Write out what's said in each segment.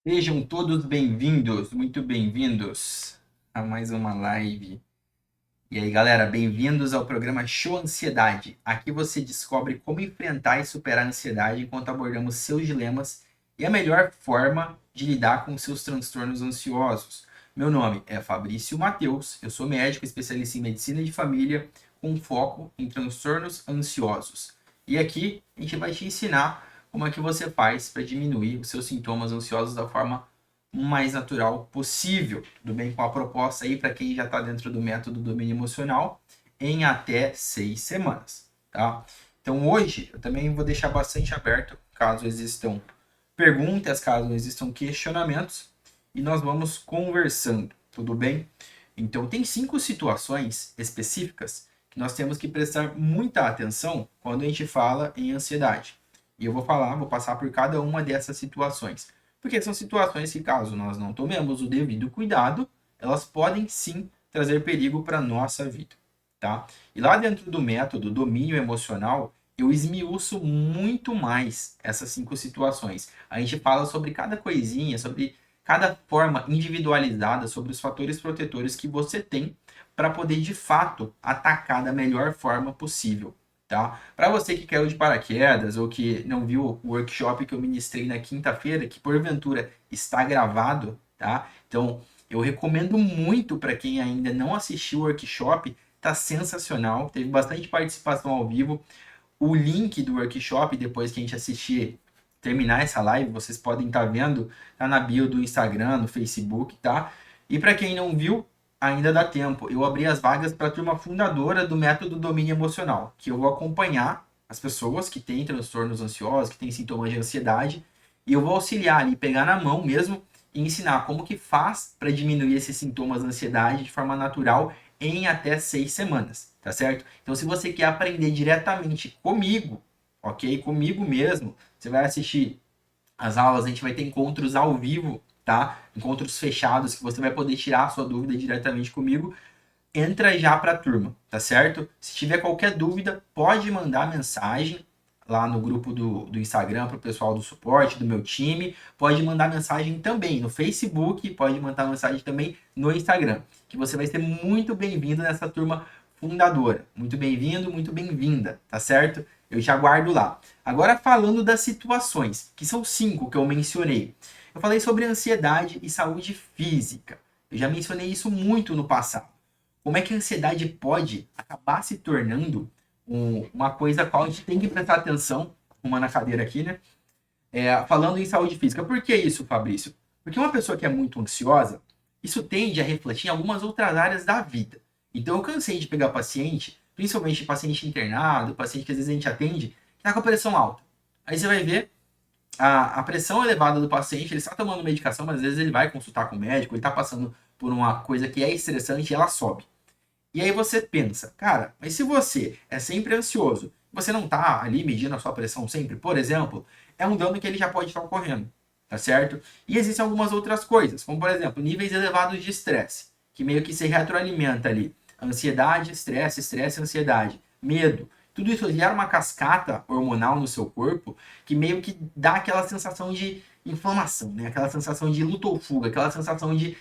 Sejam todos bem-vindos, muito bem-vindos a mais uma live. E aí, galera, bem-vindos ao programa Show Ansiedade. Aqui você descobre como enfrentar e superar a ansiedade enquanto abordamos seus dilemas e a melhor forma de lidar com seus transtornos ansiosos. Meu nome é Fabrício Mateus, eu sou médico especialista em medicina de família com foco em transtornos ansiosos. E aqui a gente vai te ensinar como é que você faz para diminuir os seus sintomas ansiosos da forma mais natural possível. Tudo bem? Com a proposta aí para quem já está dentro do método domínio emocional em até 6 semanas, tá? Então hoje eu também vou deixar bastante aberto caso existam perguntas, caso existam questionamentos e nós vamos conversando, tudo bem? Então tem 5 situações específicas que nós temos que prestar muita atenção quando a gente fala em ansiedade. E eu vou passar por cada uma dessas situações. Porque são situações que, caso nós não tomemos o devido cuidado, elas podem sim trazer perigo para a nossa vida, tá? E lá dentro do método domínio emocional, eu esmiuço muito mais essas 5 situações. A gente fala sobre cada coisinha, sobre cada forma individualizada, sobre os fatores protetores que você tem para poder de fato atacar da melhor forma possível. Tá? Para você que caiu de paraquedas ou que não viu o workshop que eu ministrei na quinta-feira, que porventura está gravado, tá? Então, eu recomendo muito para quem ainda não assistiu o workshop, tá sensacional, teve bastante participação ao vivo. O link do workshop, depois que a gente assistir, terminar essa live, vocês podem estar vendo, tá na bio do Instagram, no Facebook, tá? E para quem não viu, ainda dá tempo. Eu abri as vagas para a turma fundadora do método domínio emocional, que eu vou acompanhar as pessoas que têm transtornos ansiosos, que têm sintomas de ansiedade, e eu vou auxiliar ali, pegar na mão mesmo e ensinar como que faz para diminuir esses sintomas de ansiedade de forma natural em até 6 semanas, tá certo? Então, se você quer aprender diretamente comigo, ok? Comigo mesmo, você vai assistir as aulas, a gente vai ter encontros ao vivo, tá? Encontros fechados que você vai poder tirar a sua dúvida diretamente comigo. Entra já para a turma, tá certo? Se tiver qualquer dúvida, pode mandar mensagem lá no grupo do Instagram para o pessoal do suporte, do meu time. Pode mandar mensagem também no Facebook, pode mandar mensagem também no Instagram, que você vai ser muito bem-vindo nessa turma fundadora. Muito bem-vindo, muito bem-vinda, tá certo? Eu te aguardo lá. Agora falando das situações, que são 5 que eu mencionei. Eu falei sobre ansiedade e saúde física. Eu já mencionei isso muito no passado. Como é que a ansiedade pode acabar se tornando uma coisa a qual a gente tem que prestar atenção, uma na cadeira aqui, né? Falando em saúde física. Por que isso, Fabrício? Porque uma pessoa que é muito ansiosa, isso tende a refletir em algumas outras áreas da vida. Então eu cansei de pegar paciente, principalmente paciente internado, paciente que às vezes a gente atende, que está com a pressão alta. Aí você vai ver a pressão elevada do paciente, ele está tomando medicação, mas às vezes ele vai consultar com o médico, ele está passando por uma coisa que é estressante e ela sobe. E aí você pensa, cara, mas se você é sempre ansioso, você não tá ali medindo a sua pressão sempre, por exemplo, é um dano que ele já pode estar ocorrendo, tá certo? E existem algumas outras coisas, como por exemplo, níveis elevados de estresse, que meio que se retroalimenta ali. Ansiedade, estresse, estresse, ansiedade, medo. Tudo isso gera uma cascata hormonal no seu corpo que meio que dá aquela sensação de inflamação, né? Aquela sensação de luta ou fuga, aquela sensação de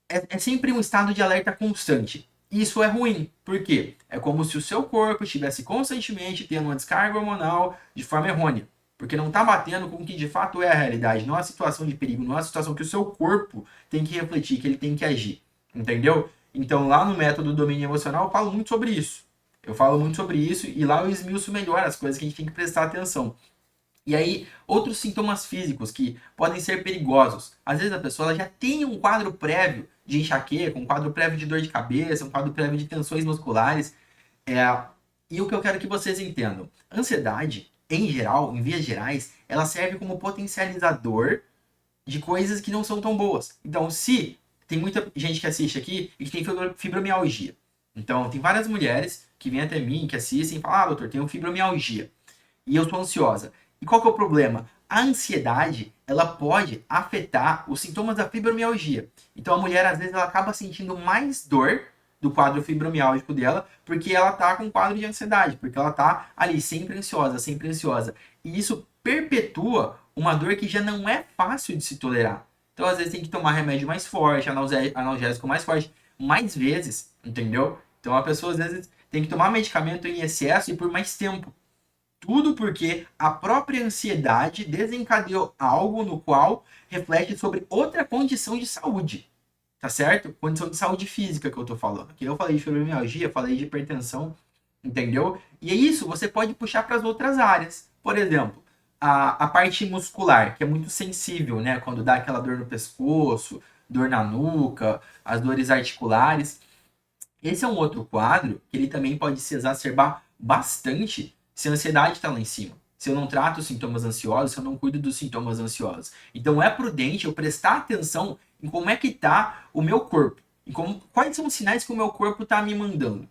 é sempre um estado de alerta constante. Isso é ruim, por quê? É como se o seu corpo estivesse constantemente tendo uma descarga hormonal de forma errônea, porque não está batendo com o que de fato é a realidade, não é a situação de perigo, não é a situação que o seu corpo tem que refletir, que ele tem que agir, entendeu? Então lá no método do domínio emocional eu falo muito sobre isso. Eu falo muito sobre isso e lá eu esmiuço melhor as coisas que a gente tem que prestar atenção. E aí, outros sintomas físicos que podem ser perigosos. Às vezes a pessoa já tem um quadro prévio de enxaqueca, um quadro prévio de dor de cabeça, um quadro prévio de tensões musculares. É, e o que eu quero que vocês entendam: ansiedade, em geral, em vias gerais, ela serve como potencializador de coisas que não são tão boas. Então, se tem muita gente que assiste aqui e que tem fibromialgia. Então, tem várias mulheres que vêm até mim, que assistem e falam: ah, doutor, tenho fibromialgia e eu sou ansiosa. E qual que é o problema? A ansiedade, ela pode afetar os sintomas da fibromialgia. Então a mulher, às vezes, ela acaba sentindo mais dor do quadro fibromialgico dela, porque ela tá com um quadro de ansiedade, porque ela tá ali sempre ansiosa, sempre ansiosa. e isso perpetua uma dor que já não é fácil de se tolerar. Então, às vezes, tem que tomar remédio mais forte, analgésico mais forte, mais vezes, entendeu? Então, a pessoa, às vezes, tem que tomar medicamento em excesso e por mais tempo. Tudo porque a própria ansiedade desencadeou algo no qual reflete sobre outra condição de saúde, tá certo? Condição de saúde física que eu tô falando. Aqui eu falei de fibromialgia, falei de hipertensão, entendeu? E é isso, você pode puxar para as outras áreas. Por exemplo, a parte muscular, que é muito sensível, né? Quando dá aquela dor no pescoço, dor na nuca, as dores articulares. Esse é um outro quadro que ele também pode se exacerbar bastante se a ansiedade está lá em cima. Se eu não trato os sintomas ansiosos, se eu não cuido dos sintomas ansiosos. Então é prudente eu prestar atenção em como é que está o meu corpo. Quais são os sinais que o meu corpo está me mandando.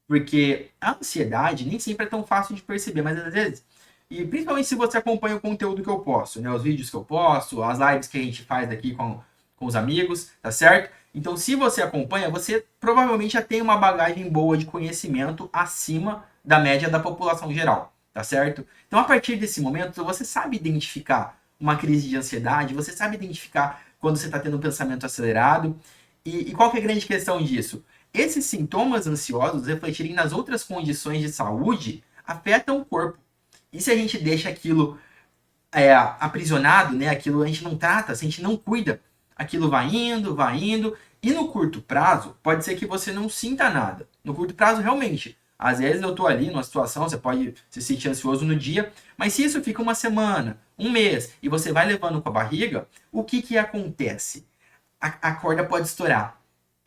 Porque a ansiedade nem sempre é tão fácil de perceber, mas às vezes, e principalmente se você acompanha o conteúdo que eu posto, né, os vídeos que eu posto, as lives que a gente faz aqui com os amigos, tá certo? Então, se você acompanha, você provavelmente já tem uma bagagem boa de conhecimento acima da média da população geral, tá certo? Então, a partir desse momento, você sabe identificar uma crise de ansiedade, você sabe identificar quando você está tendo um pensamento acelerado. E qual que é a grande questão disso? Esses sintomas ansiosos refletirem nas outras condições de saúde afetam o corpo. E se a gente deixa aquilo aprisionado, né? Aquilo a gente não trata, se a gente não cuida, aquilo vai indo, e no curto prazo, pode ser que você não sinta nada. No curto prazo, realmente. Às vezes eu tô ali numa situação, você pode se sentir ansioso no dia, mas se isso fica uma semana, um mês, e você vai levando com a barriga, o que que acontece? A corda pode estourar.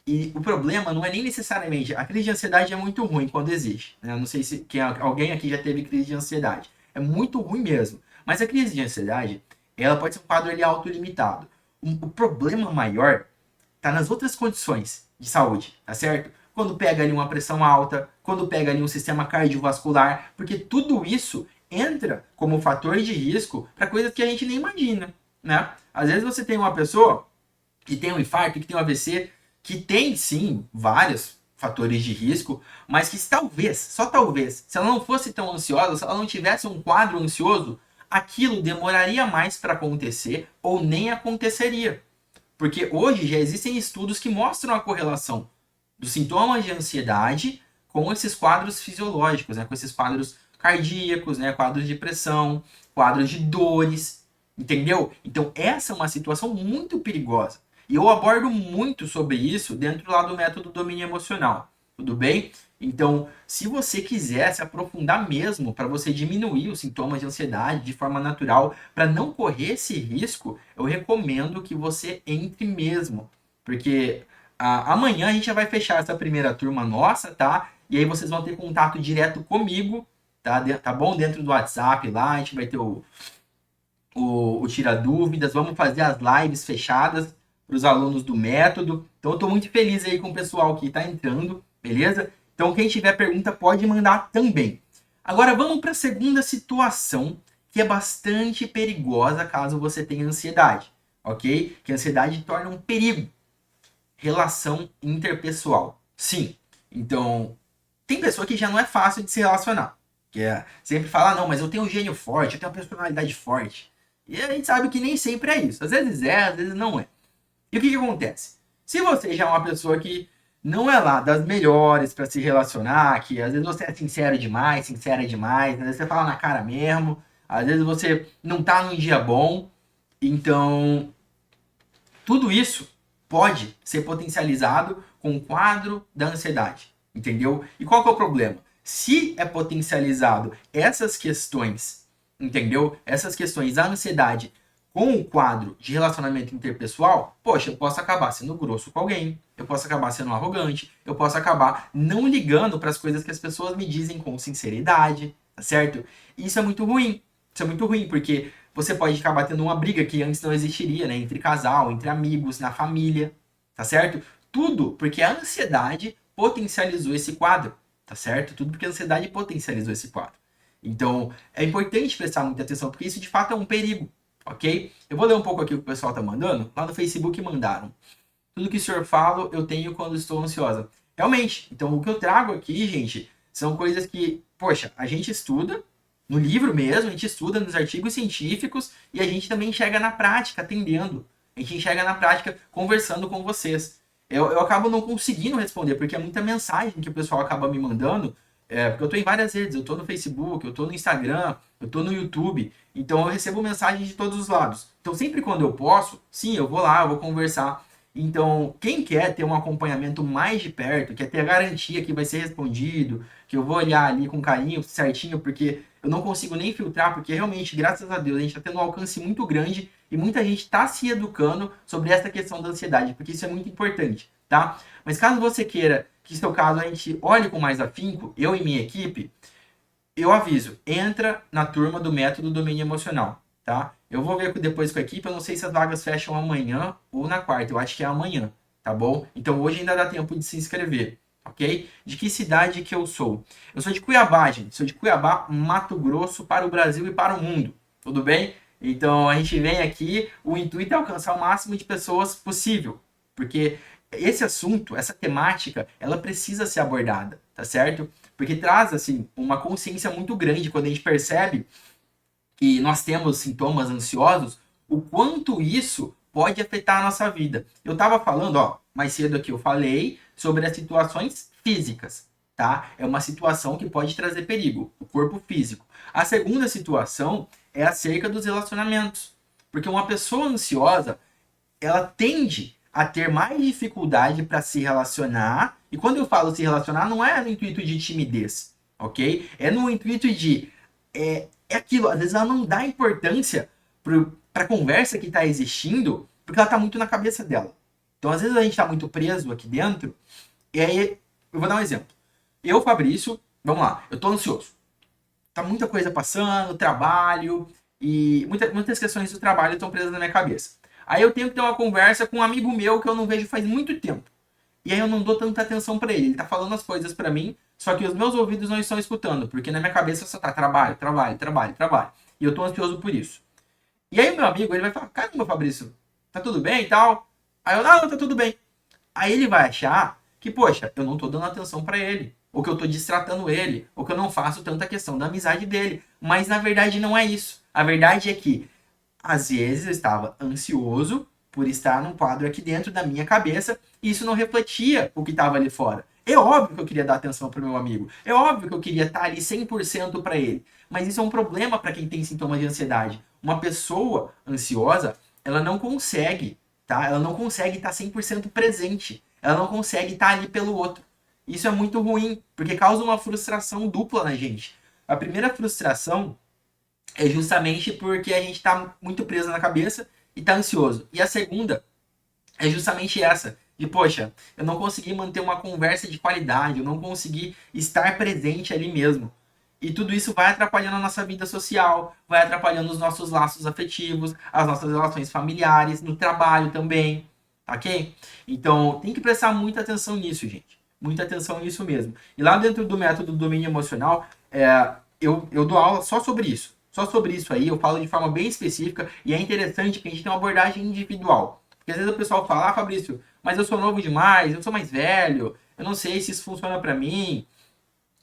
E o problema não é nem necessariamente. A crise de ansiedade é muito ruim quando existe. Né? Eu não sei se alguém aqui já teve crise de ansiedade. É muito ruim mesmo. Mas a crise de ansiedade, ela pode ser um quadro ali autolimitado. O problema maior está nas outras condições de saúde, tá certo? Quando pega ali uma pressão alta, quando pega ali um sistema cardiovascular, porque tudo isso entra como fator de risco para coisas que a gente nem imagina, né? Às vezes você tem uma pessoa que tem um infarto, que tem um AVC, que tem sim vários fatores de risco, mas que talvez, só talvez, se ela não fosse tão ansiosa, se ela não tivesse um quadro ansioso, aquilo demoraria mais para acontecer ou nem aconteceria. Porque hoje já existem estudos que mostram a correlação dos sintomas de ansiedade com esses quadros fisiológicos, né? Com esses quadros cardíacos, né? Quadros de pressão, quadros de dores, entendeu? Então essa é uma situação muito perigosa. E eu abordo muito sobre isso dentro lá do método domínio emocional, tudo bem? Então, se você quiser se aprofundar mesmo para você diminuir os sintomas de ansiedade de forma natural, para não correr esse risco, eu recomendo que você entre mesmo, porque amanhã a gente já vai fechar essa primeira turma nossa, tá? E aí vocês vão ter contato direto comigo, tá? Tá bom? Dentro do WhatsApp lá, a gente vai ter o Tira Dúvidas, vamos fazer as lives fechadas para os alunos do método. Então eu estou muito feliz aí com o pessoal que está entrando, beleza? Então quem tiver pergunta pode mandar também. Agora vamos para a segunda situação, que é bastante perigosa caso você tenha ansiedade, ok? Que a ansiedade torna um perigo. Relação interpessoal. Sim. Então, tem pessoa que já não é fácil de se relacionar. Que sempre fala, não, mas eu tenho um gênio forte, eu tenho uma personalidade forte. E a gente sabe que nem sempre é isso. Às vezes é, às vezes não é. E o que acontece? Se você já é uma pessoa que não é lá das melhores para se relacionar, que às vezes você é sincero demais, sincera demais, às vezes você fala na cara mesmo, às vezes você não tá num dia bom, então tudo isso pode ser potencializado com o quadro da ansiedade, entendeu? E qual que é o problema? Se é potencializado essas questões, entendeu? Essas questões da ansiedade com o quadro de relacionamento interpessoal, poxa, eu posso acabar sendo grosso com alguém, eu posso acabar sendo arrogante, eu posso acabar não ligando para as coisas que as pessoas me dizem com sinceridade, tá certo? E isso é muito ruim. Isso é muito ruim, porque você pode acabar tendo uma briga que antes não existiria, né? Entre casal, entre amigos, na família, tá certo? Tudo porque a ansiedade potencializou esse quadro, tá certo? Tudo porque a ansiedade potencializou esse quadro. Então, é importante prestar muita atenção, porque isso de fato é um perigo, ok? Eu vou ler um pouco aqui o que o pessoal tá mandando. Lá no Facebook mandaram. Tudo que o senhor fala, eu tenho quando estou ansiosa. Realmente. Então, o que eu trago aqui, gente, são coisas que, poxa, a gente estuda, no livro mesmo, a gente estuda nos artigos científicos e a gente também enxerga na prática, atendendo. A gente enxerga na prática, conversando com vocês. Eu acabo não conseguindo responder, porque é muita mensagem que o pessoal acaba me mandando. Porque eu estou em várias redes, eu estou no Facebook, eu estou no Instagram, eu estou no YouTube. Então eu recebo mensagens de todos os lados. Então sempre quando eu posso, sim, eu vou lá, eu vou conversar. Então, quem quer ter um acompanhamento mais de perto, quer ter a garantia que vai ser respondido, que eu vou olhar ali com carinho, certinho, porque eu não consigo nem filtrar, porque realmente, graças a Deus, a gente está tendo um alcance muito grande e muita gente está se educando sobre essa questão da ansiedade, porque isso é muito importante, tá? Mas caso você queira que seu caso a gente olhe com mais afinco, eu e minha equipe, eu aviso, entra na turma do método domínio emocional, tá? Eu vou ver depois com a equipe, eu não sei se as vagas fecham amanhã ou na quarta, eu acho que é amanhã, tá bom? Então hoje ainda dá tempo de se inscrever, ok? De que cidade que eu sou? Eu sou de Cuiabá, gente, sou de Cuiabá, Mato Grosso, para o Brasil e para o mundo, tudo bem? Então a gente vem aqui, o intuito é alcançar o máximo de pessoas possível, porque esse assunto, essa temática, ela precisa ser abordada, tá certo? Porque traz, assim, uma consciência muito grande quando a gente percebe que nós temos sintomas ansiosos, o quanto isso pode afetar a nossa vida. Eu estava falando, ó, mais cedo aqui, eu falei sobre as situações físicas, tá? É uma situação que pode trazer perigo, o corpo físico. A segunda situação é acerca dos relacionamentos. Porque uma pessoa ansiosa, ela tende a ter mais dificuldade para se relacionar. E quando eu falo se relacionar, não é no intuito de timidez, ok? É no intuito de. É aquilo, às vezes ela não dá importância para a conversa que está existindo, porque ela está muito na cabeça dela. Então, às vezes a gente está muito preso aqui dentro, e aí, eu vou dar um exemplo. Eu, Fabrício, vamos lá, eu estou ansioso. Tá muita coisa passando, trabalho, e muitas questões do trabalho estão presas na minha cabeça. Aí eu tenho que ter uma conversa com um amigo meu que eu não vejo faz muito tempo. E aí eu não dou tanta atenção para ele. Ele tá falando as coisas para mim, só que os meus ouvidos não estão escutando, porque na minha cabeça só tá trabalho, trabalho, trabalho, trabalho. E eu tô ansioso por isso. E aí o meu amigo, ele vai falar: "Caramba, Fabrício, tá tudo bem e tal?" Aí eu: "Não, tá tudo bem." Aí ele vai achar que, poxa, eu não tô dando atenção para ele, ou que eu tô distratando ele, ou que eu não faço tanta questão da amizade dele. Mas na verdade não é isso. A verdade é que às vezes eu estava ansioso por estar num quadro aqui dentro da minha cabeça e isso não refletia o que estava ali fora. É óbvio que eu queria dar atenção para o meu amigo. É óbvio que eu queria estar ali 100% para ele. Mas isso é um problema para quem tem sintomas de ansiedade. Uma pessoa ansiosa, ela não consegue, tá? Ela não consegue estar 100% presente. Ela não consegue estar ali pelo outro. Isso é muito ruim, porque causa uma frustração dupla na gente. A primeira frustração é justamente porque a gente está muito preso na cabeça e está ansioso. E a segunda é justamente essa, de poxa, eu não consegui manter uma conversa de qualidade, eu não consegui estar presente ali mesmo. E tudo isso vai atrapalhando a nossa vida social, vai atrapalhando os nossos laços afetivos, as nossas relações familiares, no trabalho também, tá ok? Então, tem que prestar muita atenção nisso, gente. Muita atenção nisso mesmo. E lá dentro do método do domínio emocional, eu dou aula só sobre isso. Só sobre isso aí, eu falo de forma bem específica e é interessante que a gente tem uma abordagem individual. Porque às vezes o pessoal fala: "Ah, Fabrício, mas eu sou novo demais, eu sou mais velho, eu não sei se isso funciona para mim."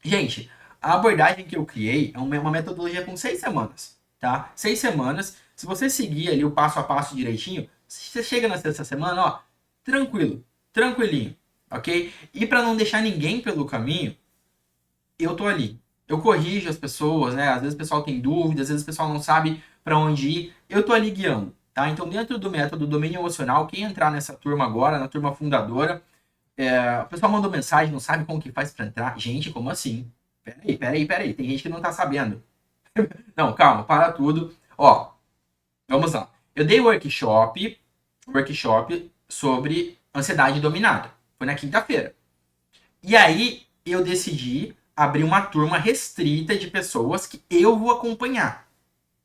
Gente, a abordagem que eu criei é uma metodologia com 6 semanas, tá? 6 semanas. Se você seguir ali o passo a passo direitinho, você chega na sexta semana, ó, tranquilo, tranquilinho, ok? E para não deixar ninguém pelo caminho, eu tô ali. Eu corrijo as pessoas, né? Às vezes o pessoal tem dúvidas, às vezes o pessoal não sabe para onde ir. Eu tô ali guiando, tá? Então, dentro do método domínio emocional, quem entrar nessa turma agora, na turma fundadora, o pessoal mandou mensagem, não sabe como que faz para entrar. Gente, como assim? Peraí. Tem gente que não tá sabendo. Não, calma, para tudo. Ó, vamos lá. Eu dei workshop sobre ansiedade dominada. Foi na quinta-feira. E aí eu decidi abrir uma turma restrita de pessoas que eu vou acompanhar,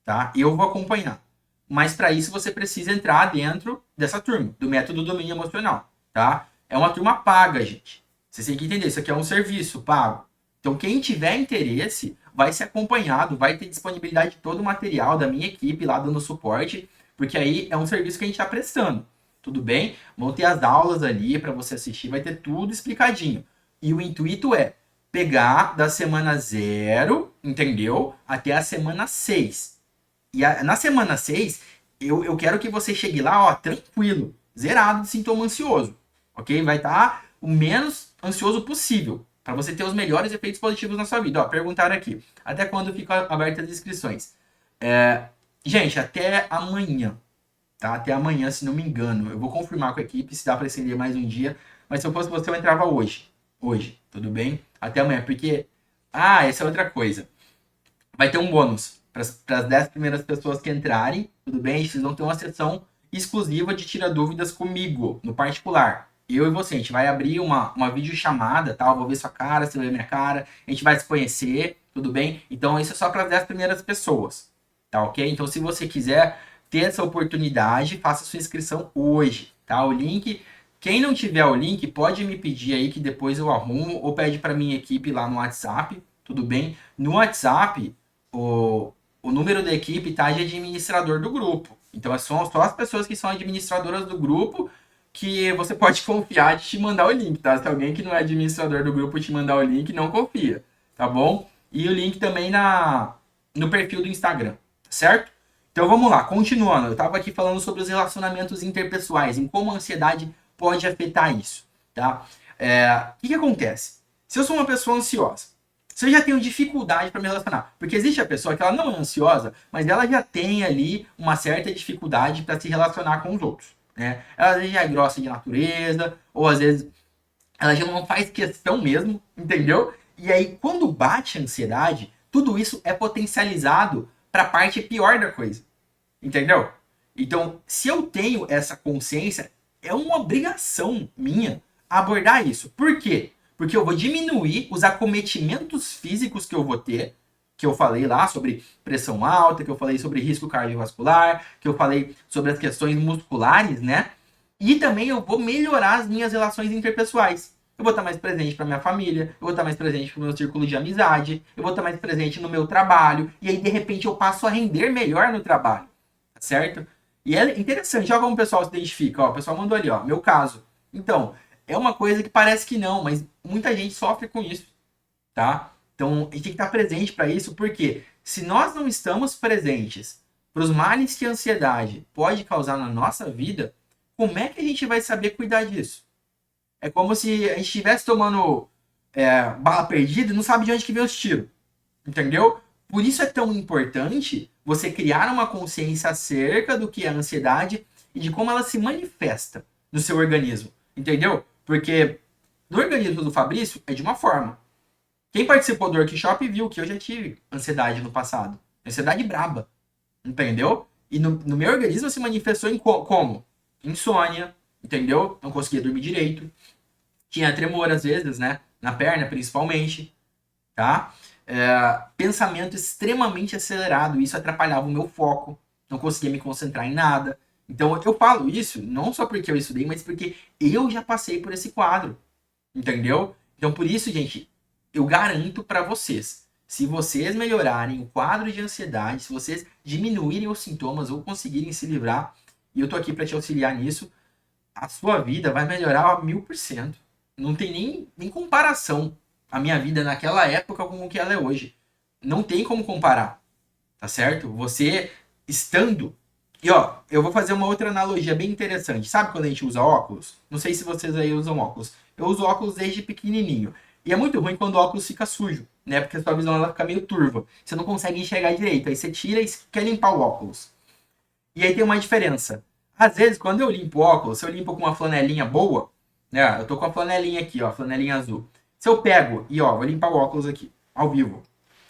tá? Eu vou acompanhar. Mas para isso você precisa entrar dentro dessa turma, do método domínio emocional, tá? É uma turma paga, gente. Vocês têm que entender, isso aqui é um serviço pago. Então quem tiver interesse vai ser acompanhado, vai ter disponibilidade de todo o material da minha equipe lá dando suporte, porque aí é um serviço que a gente está prestando. Tudo bem? Vão ter as aulas ali para você assistir, vai ter tudo explicadinho. E o intuito é pegar da semana 0 entendeu? Até a semana 6. E na semana 6, eu quero que você chegue lá, ó, tranquilo, zerado de sintoma ansioso, ok? Vai estar o menos ansioso possível, para você ter os melhores efeitos positivos na sua vida. Ó, perguntaram aqui, até quando ficam abertas as inscrições? Gente, até amanhã, tá? Até amanhã, se não me engano. Eu vou confirmar com a equipe se dá para estender mais um dia, mas se eu fosse você, eu entrava hoje. Hoje, tudo bem? Até amanhã, porque... Ah, essa é outra coisa. Vai ter um bônus para as 10 primeiras pessoas que entrarem, tudo bem? Vocês vão ter uma sessão exclusiva de tira dúvidas comigo, no particular. Eu e você, a gente vai abrir uma videochamada, tá? Eu vou ver sua cara, você vai ver minha cara, a gente vai se conhecer, tudo bem? Então isso é só para as 10 primeiras pessoas, tá ok? Então se você quiser ter essa oportunidade, faça sua inscrição hoje, tá? O link, quem não tiver o link, pode me pedir aí que depois eu arrumo, ou pede para minha equipe lá no WhatsApp, tudo bem? No WhatsApp, o número da equipe tá de administrador do grupo. Então, são só as pessoas que são administradoras do grupo que você pode confiar de te mandar o link, tá? Se alguém que não é administrador do grupo te mandar o link, não confia, tá bom? E o link também no perfil do Instagram, certo? Então, vamos lá, continuando. Eu tava aqui falando sobre os relacionamentos interpessoais, em como a ansiedade pode afetar isso, tá? O que acontece? Se eu sou uma pessoa ansiosa, se eu já tenho dificuldade para me relacionar. Porque existe a pessoa que ela não é ansiosa, mas ela já tem ali uma certa dificuldade para se relacionar com os outros. Né? Ela às vezes já é grossa de natureza, ou às vezes ela já não faz questão mesmo, entendeu? E aí, quando bate a ansiedade, tudo isso é potencializado para a parte pior da coisa, entendeu? Então, se eu tenho essa consciência, é uma obrigação minha abordar isso. Por quê? Porque eu vou diminuir os acometimentos físicos que eu vou ter, que eu falei lá sobre pressão alta, que eu falei sobre risco cardiovascular, que eu falei sobre as questões musculares, né? E também eu vou melhorar as minhas relações interpessoais. Eu vou estar mais presente para minha família, eu vou estar mais presente para o meu círculo de amizade, eu vou estar mais presente no meu trabalho, e aí de repente eu passo a render melhor no trabalho, certo? E é interessante, olha como o pessoal se identifica, ó, o pessoal mandou ali, ó, meu caso. Então, é uma coisa que parece que não, mas muita gente sofre com isso, tá? Então, a gente tem que estar presente para isso, porque se nós não estamos presentes para os males que a ansiedade pode causar na nossa vida, como é que a gente vai saber cuidar disso? É como se a gente estivesse tomando bala perdida e não sabe de onde que vem os tiros, entendeu? Por isso é tão importante você criar uma consciência acerca do que é a ansiedade e de como ela se manifesta no seu organismo, entendeu? Porque no organismo do Fabrício é de uma forma. Quem participou do workshop viu que eu já tive ansiedade no passado. Ansiedade braba. Entendeu? E no meu organismo se manifestou em como? Insônia, entendeu? Não conseguia dormir direito. Tinha tremor às vezes, né? Na perna, principalmente. Tá? Pensamento extremamente acelerado. Isso atrapalhava o meu foco. Não conseguia me concentrar em nada. Então eu falo isso não só porque eu estudei, mas porque eu já passei por esse quadro. Entendeu? Então por isso, gente, eu garanto para vocês, se vocês melhorarem o quadro de ansiedade, se vocês diminuírem os sintomas ou conseguirem se livrar, e eu tô aqui para te auxiliar nisso, a sua vida vai melhorar a 1000%. Não tem nem comparação a minha vida naquela época com o que ela é hoje. Não tem como comparar, tá certo? Você estando... E ó, eu vou fazer uma outra analogia bem interessante. Sabe quando a gente usa óculos? Não sei se vocês aí usam óculos. Eu uso óculos desde pequenininho. E é muito ruim quando o óculos fica sujo, né? Porque a sua visão ela fica meio turva. Você não consegue enxergar direito. Aí você tira e quer limpar o óculos. E aí tem uma diferença. Às vezes, quando eu limpo o óculos, se eu limpo com uma flanelinha boa, né? Eu tô com a flanelinha aqui, ó, flanelinha azul. Se eu pego e, ó, vou limpar o óculos aqui, ao vivo.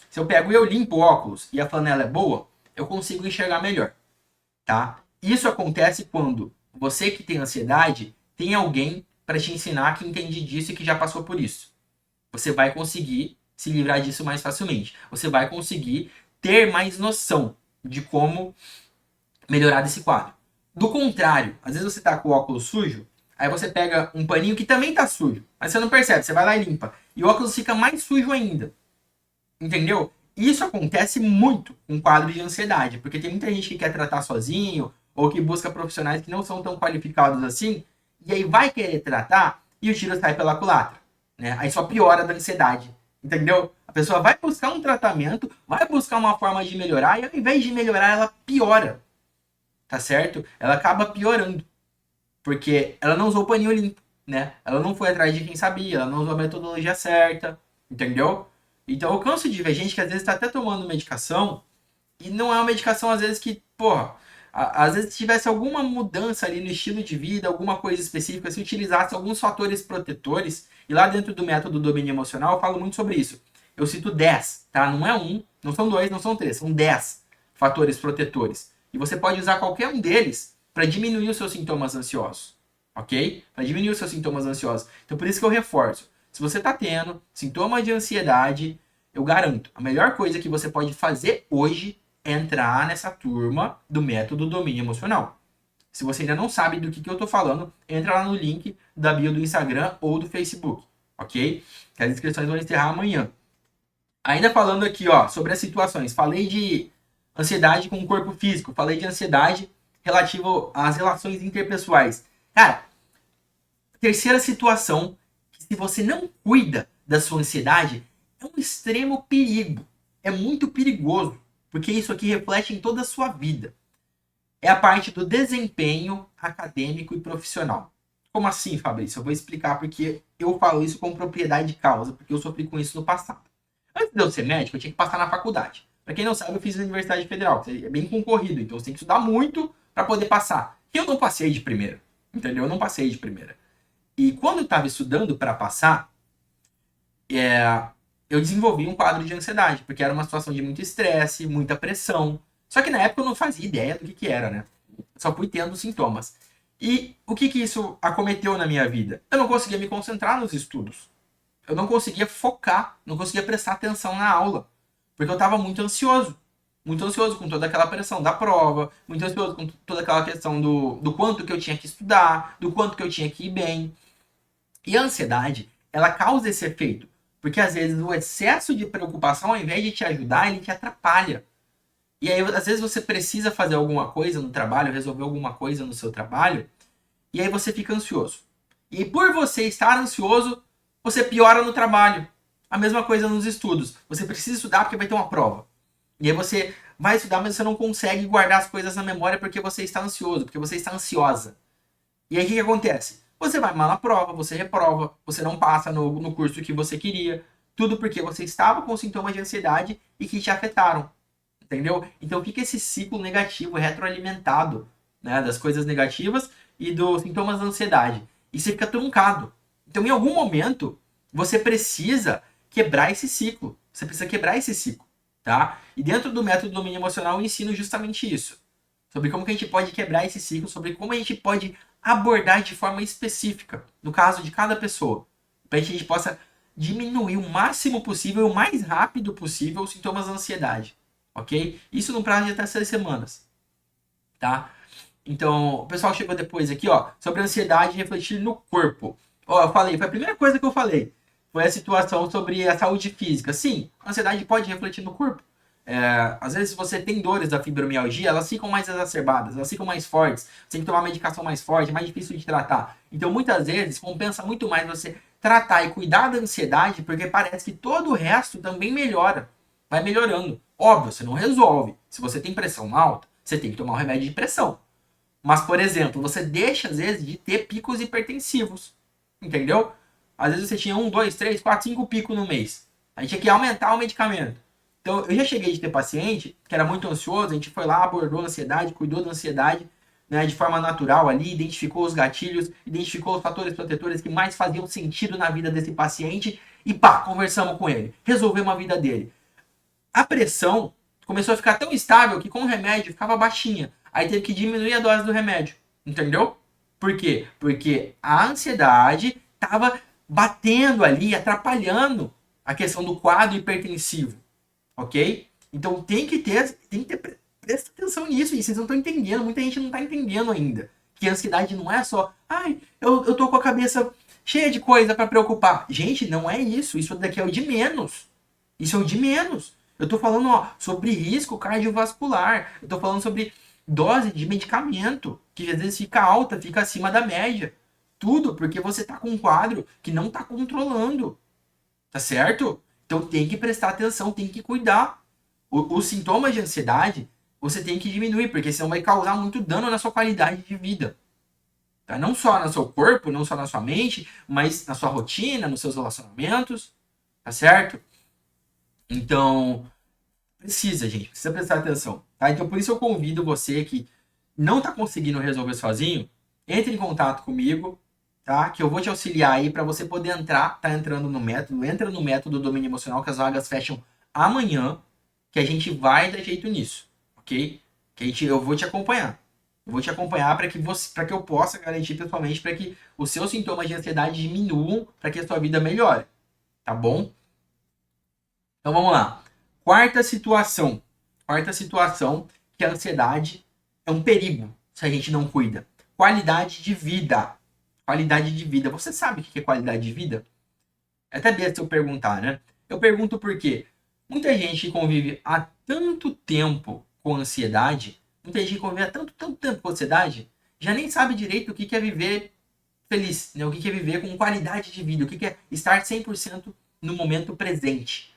Se eu pego e eu limpo o óculos e a flanela é boa, eu consigo enxergar melhor, tá? Isso acontece quando você que tem ansiedade tem alguém para te ensinar que entende disso e que já passou por isso. Você vai conseguir se livrar disso mais facilmente. Você vai conseguir ter mais noção de como melhorar desse quadro. Do contrário, às vezes você tá com o óculos sujo, aí você pega um paninho que também tá sujo, mas você não percebe, você vai lá e limpa. E o óculos fica mais sujo ainda. Entendeu? Isso acontece muito com quadro de ansiedade, porque tem muita gente que quer tratar sozinho, ou que busca profissionais que não são tão qualificados assim, e aí vai querer tratar e o tiro sai pela culatra. Né? Aí só piora da ansiedade. Entendeu? A pessoa vai buscar um tratamento, vai buscar uma forma de melhorar e ao invés de melhorar, ela piora. Tá certo? Ela acaba piorando. Porque ela não usou o paninho limpo, né? Ela não foi atrás de quem sabia, ela não usou a metodologia certa, entendeu? Então eu canso de ver gente que às vezes tá até tomando medicação e não é uma medicação, às vezes, que, porra, às vezes tivesse alguma mudança ali no estilo de vida, alguma coisa específica, se utilizasse alguns fatores protetores, e lá dentro do método do domínio emocional eu falo muito sobre isso. Eu cito 10, tá? Não é um, não são dois, não são três, são 10 fatores protetores. E você pode usar qualquer um deles para diminuir os seus sintomas ansiosos, ok? Para diminuir os seus sintomas ansiosos. Então por isso que eu reforço. Se você está tendo sintomas de ansiedade, eu garanto, a melhor coisa que você pode fazer hoje entrar nessa turma do método domínio emocional. Se você ainda não sabe do que eu estou falando, entra lá no link da bio do Instagram ou do Facebook, ok? Que as inscrições vão encerrar amanhã. Ainda falando aqui, ó, sobre as situações. Falei de ansiedade com o corpo físico, falei de ansiedade relativo às relações interpessoais. Cara, terceira situação, que se você não cuida da sua ansiedade, é um extremo perigo. É muito perigoso, porque isso aqui reflete em toda a sua vida. É a parte do desempenho acadêmico e profissional. Como assim, Fabrício? Eu vou explicar porque eu falo isso com propriedade de causa, porque eu sofri com isso no passado. Antes de eu ser médico, eu tinha que passar na faculdade. Para quem não sabe, eu fiz na Universidade Federal, que é bem concorrido, então você tem que estudar muito para poder passar. E eu não passei de primeira, entendeu? Eu não passei de primeira. E quando eu estava estudando para passar, eu desenvolvi um quadro de ansiedade, porque era uma situação de muito estresse, muita pressão. Só que na época eu não fazia ideia do que era, né? Só fui tendo sintomas. E o que isso acometeu na minha vida? Eu não conseguia me concentrar nos estudos. Eu não conseguia focar, não conseguia prestar atenção na aula, porque eu estava muito ansioso. Muito ansioso com toda aquela pressão da prova, muito ansioso com toda aquela questão do quanto que eu tinha que estudar, do quanto que eu tinha que ir bem. E a ansiedade, ela causa esse efeito, porque às vezes o excesso de preocupação, ao invés de te ajudar, ele te atrapalha. E aí, às vezes, você precisa fazer alguma coisa no trabalho, resolver alguma coisa no seu trabalho, e aí você fica ansioso. E por você estar ansioso, você piora no trabalho. A mesma coisa nos estudos. Você precisa estudar porque vai ter uma prova. E aí você vai estudar, mas você não consegue guardar as coisas na memória porque você está ansioso, porque você está ansiosa. E aí o que acontece? Você vai mal na prova, você reprova, você não passa no curso que você queria. Tudo porque você estava com sintomas de ansiedade e que te afetaram. Entendeu? Então fica esse ciclo negativo, retroalimentado, né, das coisas negativas e dos sintomas da ansiedade. E você fica truncado. Então, em algum momento, você precisa quebrar esse ciclo. Você precisa quebrar esse ciclo, tá? E dentro do método do domínio emocional, eu ensino justamente isso. Sobre como que a gente pode quebrar esse ciclo, sobre como a gente pode abordar de forma específica, no caso de cada pessoa, para que a gente possa diminuir o máximo possível, o mais rápido possível, os sintomas da ansiedade, ok? Isso no prazo de até 6 semanas, tá? Então, o pessoal chegou depois aqui, ó, sobre a ansiedade refletir no corpo. Ó, eu falei, foi a primeira coisa que eu falei. Foi a situação sobre a saúde física. Sim, a ansiedade pode refletir no corpo. Às vezes, se você tem dores da fibromialgia, elas ficam mais exacerbadas, elas ficam mais fortes. Você tem que tomar medicação mais forte, é mais difícil de tratar. Então, muitas vezes, compensa muito mais você tratar e cuidar da ansiedade, porque parece que todo o resto também melhora. Vai melhorando. Óbvio, você não resolve. Se você tem pressão alta, você tem que tomar um remédio de pressão. Mas, por exemplo, você deixa, às vezes, de ter picos hipertensivos. Entendeu? Às vezes você tinha 1, 2, 3, 4, 5 picos no mês. A gente tinha que aumentar o medicamento. Então, eu já cheguei de ter paciente que era muito ansioso, a gente foi lá, abordou a ansiedade, cuidou da ansiedade, né, de forma natural ali, identificou os gatilhos, identificou os fatores protetores que mais faziam sentido na vida desse paciente e pá, conversamos com ele. Resolvemos a vida dele. A pressão começou a ficar tão estável que com o remédio ficava baixinha. Aí teve que diminuir a dose do remédio. Entendeu? Por quê? Porque a ansiedade estava batendo ali, atrapalhando a questão do quadro hipertensivo. Ok? Então presta atenção nisso, e vocês não estão entendendo, muita gente não está entendendo ainda. Que a ansiedade não é só, ai, eu tô com a cabeça cheia de coisa para preocupar. Gente, não é isso. Isso daqui é o de menos. Isso é o de menos. Eu tô falando, ó, sobre risco cardiovascular. Eu tô falando sobre dose de medicamento, que às vezes fica alta, fica acima da média. Tudo porque você tá com um quadro que não tá controlando. Tá certo? Então tem que prestar atenção, tem que cuidar. Os sintomas de ansiedade você tem que diminuir, porque senão vai causar muito dano na sua qualidade de vida. Tá? Não só no seu corpo, não só na sua mente, mas na sua rotina, nos seus relacionamentos. Tá certo? Então, precisa prestar atenção. Tá? Então, por isso eu convido você que não está conseguindo resolver sozinho, entre em contato comigo, tá? Que eu vou te auxiliar aí para você poder tá entrando no método, entra no método do domínio emocional, que as vagas fecham amanhã, que a gente vai dar jeito nisso, ok? Eu vou te acompanhar. Eu vou te acompanhar para que eu possa garantir pessoalmente para que os seus sintomas de ansiedade diminuam, para que a sua vida melhore, tá bom? Então vamos lá. Quarta situação que a ansiedade é um perigo se a gente não cuida. Qualidade de vida. Qualidade de vida. Você sabe o que é qualidade de vida? É até besta eu perguntar, né? Eu pergunto porque muita gente convive há tanto tempo com ansiedade, muita gente convive há tanto tempo com ansiedade, já nem sabe direito o que é viver feliz, né? O que é viver com qualidade de vida, o que é estar 100% no momento presente.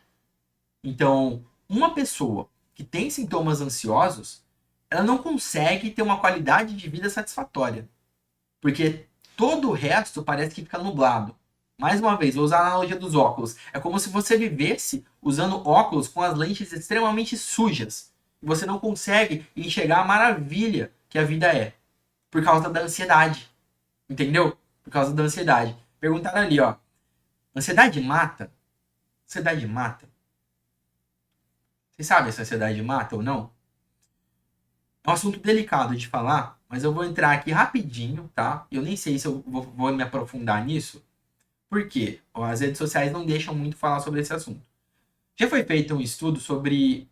Então, uma pessoa que tem sintomas ansiosos, ela não consegue ter uma qualidade de vida satisfatória. Porque todo o resto parece que fica nublado. Mais uma vez, vou usar a analogia dos óculos. É como se você vivesse usando óculos com as lentes extremamente sujas. E você não consegue enxergar a maravilha que a vida é. Por causa da ansiedade. Entendeu? Por causa da ansiedade. Perguntaram ali, ó. Ansiedade mata? Ansiedade mata? Vocês sabem se a ansiedade mata ou não? É um assunto delicado de falar, mas eu vou entrar aqui rapidinho, tá? Eu nem sei se eu vou me aprofundar nisso. Por quê? As redes sociais não deixam muito falar sobre esse assunto. Já foi feito um estudo sobre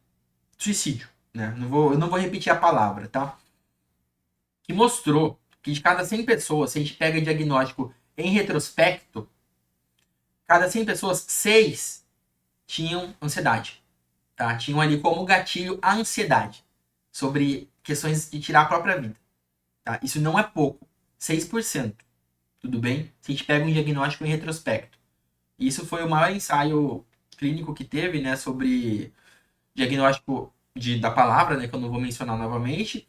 suicídio, né? Eu não vou repetir a palavra, tá? Que mostrou que de cada 100 pessoas, se a gente pega diagnóstico em retrospecto, cada 100 pessoas, 6 tinham ansiedade. Tá? Tinham ali como gatilho a ansiedade sobre questões de tirar a própria vida. Tá? Isso não é pouco. 6%. Tudo bem? Se a gente pega um diagnóstico em retrospecto. Isso foi o maior ensaio clínico que teve, né, sobre diagnóstico da palavra, né, que eu não vou mencionar novamente,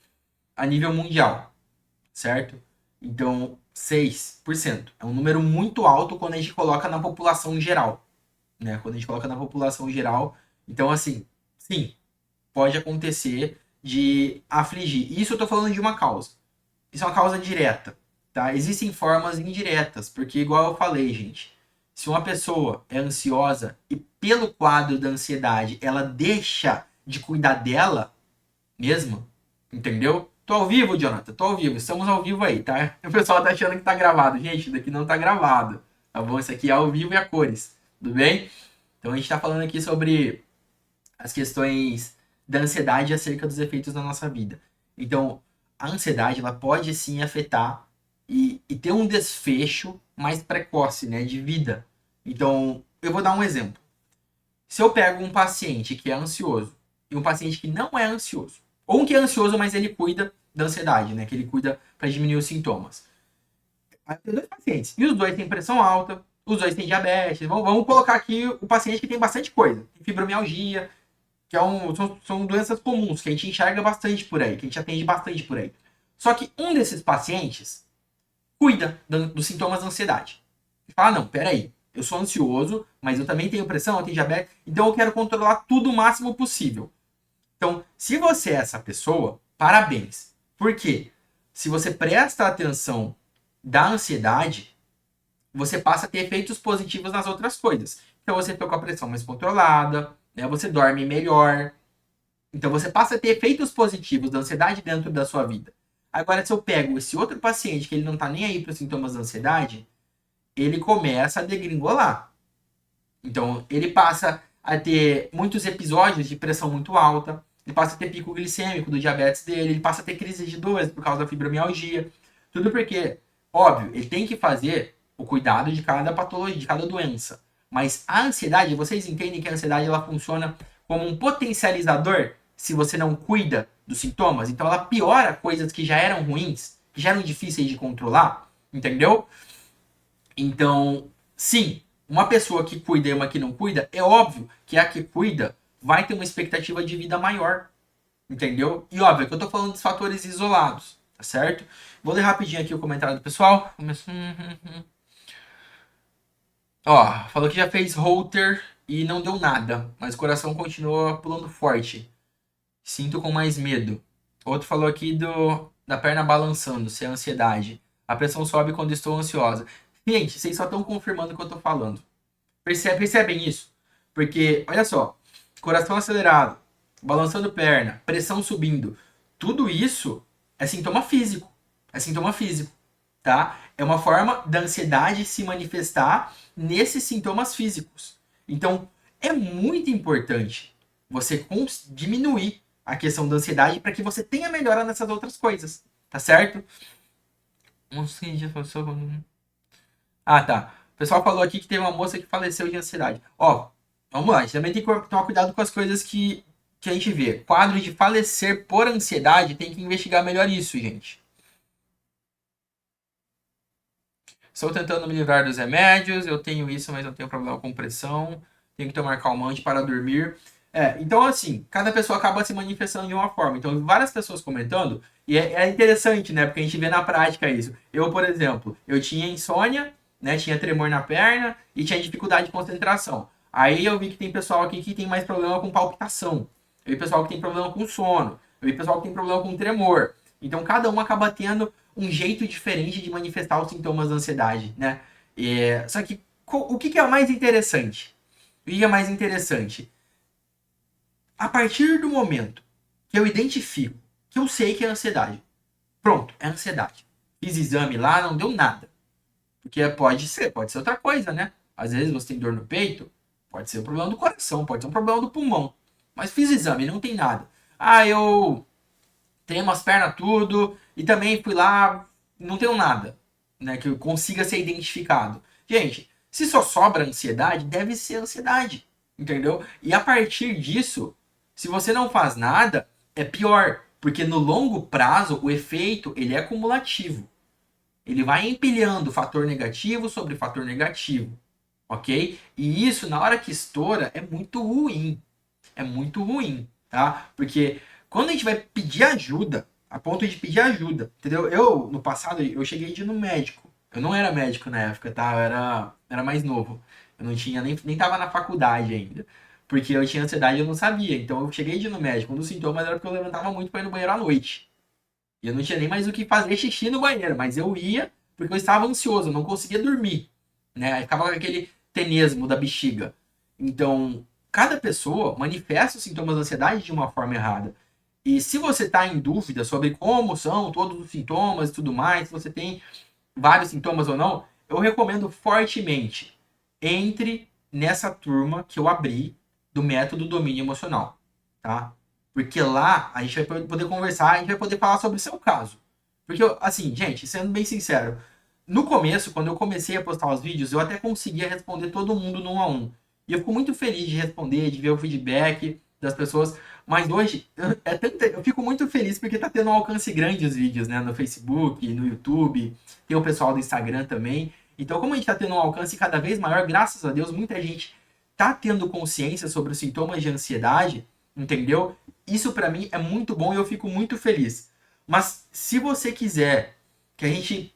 a nível mundial. Certo? Então, 6%. É um número muito alto quando a gente coloca na população geral. Né? Quando a gente coloca na população geral. Então, assim, sim, pode acontecer de afligir. Isso eu tô falando de uma causa. Isso é uma causa direta, tá? Existem formas indiretas, porque igual eu falei, gente, se uma pessoa é ansiosa e pelo quadro da ansiedade ela deixa de cuidar dela mesmo, entendeu? Tô ao vivo, Jonathan, tô ao vivo, estamos ao vivo aí, tá? O pessoal tá achando que tá gravado. Gente, isso daqui não tá gravado, tá bom? Isso aqui é ao vivo e a cores, tudo bem? Então a gente tá falando aqui sobre as questões da ansiedade acerca dos efeitos na nossa vida. Então, a ansiedade ela pode sim afetar e ter um desfecho mais precoce, né, de vida. Então, eu vou dar um exemplo. Se eu pego um paciente que é ansioso e um paciente que não é ansioso, ou um que é ansioso, mas ele cuida da ansiedade, né, que ele cuida para diminuir os sintomas. Aí tem dois pacientes, e os dois têm pressão alta, os dois têm diabetes. Vamos colocar aqui o paciente que tem bastante coisa, tem fibromialgia, que são doenças comuns, que a gente enxerga bastante por aí, que a gente atende bastante por aí. Só que um desses pacientes cuida dos sintomas da ansiedade. E fala, não, peraí, eu sou ansioso, mas eu também tenho pressão, eu tenho diabetes, então eu quero controlar tudo o máximo possível. Então, se você é essa pessoa, parabéns. Por quê? Se você presta atenção da ansiedade, você passa a ter efeitos positivos nas outras coisas. Então você fica com a pressão mais controlada, né? Você dorme melhor. Então você passa a ter efeitos positivos da ansiedade dentro da sua vida. Agora, se eu pego esse outro paciente que ele não tá nem aí para os sintomas da ansiedade, ele começa a degringolar. Então, ele passa a ter muitos episódios de pressão muito alta, ele passa a ter pico glicêmico do diabetes dele, ele passa a ter crise de dores por causa da fibromialgia. Tudo porque, óbvio, ele tem que fazer o cuidado de cada patologia, de cada doença. Mas a ansiedade, vocês entendem que a ansiedade ela funciona como um potencializador se você não cuida dos sintomas? Então ela piora coisas que já eram ruins, que já eram difíceis de controlar, entendeu? Então, sim, uma pessoa que cuida e uma que não cuida, é óbvio que a que cuida vai ter uma expectativa de vida maior, entendeu? E óbvio que eu tô falando dos fatores isolados, tá certo? Vou ler rapidinho aqui o comentário do pessoal. Ó, falou que já fez holter e não deu nada, mas o coração continua pulando forte. Sinto com mais medo. Outro falou aqui da perna balançando, se é ansiedade. A pressão sobe quando estou ansiosa. Gente, vocês só estão confirmando o que eu tô falando. Percebem isso? Porque, olha só, coração acelerado, balançando perna, pressão subindo. Tudo isso é sintoma físico. É sintoma físico, tá? É uma forma da ansiedade se manifestar nesses sintomas físicos. Então, é muito importante você diminuir a questão da ansiedade para que você tenha melhora nessas outras coisas, tá certo? Ah, tá. O pessoal falou aqui que tem uma moça que faleceu de ansiedade. Ó, vamos lá, a gente também tem que tomar cuidado com as coisas que a gente vê. Quadro de falecer por ansiedade, tem que investigar melhor isso, gente. Estou tentando me livrar dos remédios, eu tenho isso, mas não tenho problema com pressão. Tenho que tomar calmante para dormir. Então assim, cada pessoa acaba se manifestando de uma forma. Então, várias pessoas comentando, e é interessante, né? Porque a gente vê na prática isso. Eu, por exemplo, eu tinha insônia, né? Tinha tremor na perna e tinha dificuldade de concentração. Aí eu vi que tem pessoal aqui que tem mais problema com palpitação. Eu vi pessoal que tem problema com sono. Eu vi pessoal que tem problema com tremor. Então, cada um acaba tendo um jeito diferente de manifestar os sintomas da ansiedade, né? Só que o que é mais interessante? O que é mais interessante? A partir do momento que eu identifico que eu sei que é ansiedade, pronto, é ansiedade. Fiz exame lá, não deu nada. Porque pode ser outra coisa, né? Às vezes você tem dor no peito, pode ser um problema do coração, pode ser um problema do pulmão. Mas fiz exame, não tem nada. Ah, eu tenho umas pernas tudo, e também fui lá, não tenho nada, né? Que consiga ser identificado. Gente, se só sobra ansiedade, deve ser ansiedade, entendeu? E a partir disso, se você não faz nada, é pior, porque no longo prazo o efeito ele é cumulativo. Ele vai empilhando fator negativo sobre fator negativo, ok? E isso na hora que estoura é muito ruim, tá? Porque quando a gente vai pedir ajuda, a ponto de pedir ajuda, entendeu? Eu no passado eu cheguei de ir no médico. Eu não era médico na época, tá? Eu era mais novo. Eu não tinha nem tava na faculdade ainda. Porque eu tinha ansiedade e eu não sabia. Então eu cheguei de ir no médico. Um dos sintomas era porque eu levantava muito para ir no banheiro à noite. E eu não tinha nem mais o que fazer xixi no banheiro, mas eu ia porque eu estava ansioso, eu não conseguia dormir, né? Aí ficava com aquele tenesmo da bexiga. Então, cada pessoa manifesta os sintomas da ansiedade de uma forma errada. E se você está em dúvida sobre como são todos os sintomas e tudo mais, se você tem vários sintomas ou não, eu recomendo fortemente entre nessa turma que eu abri do método domínio emocional, tá? Porque lá a gente vai poder conversar, a gente vai poder falar sobre o seu caso. Porque, assim, gente, sendo bem sincero, no começo, quando eu comecei a postar os vídeos, eu até conseguia responder todo mundo no 1 a 1. E eu fico muito feliz de responder, de ver o feedback das pessoas. Mas hoje, eu fico muito feliz porque tá tendo um alcance grande os vídeos, né? No Facebook, no YouTube, tem o pessoal do Instagram também. Então, como a gente tá tendo um alcance cada vez maior, graças a Deus, muita gente tá tendo consciência sobre os sintomas de ansiedade, entendeu? Isso para mim é muito bom e eu fico muito feliz. Mas se você quiser que a gente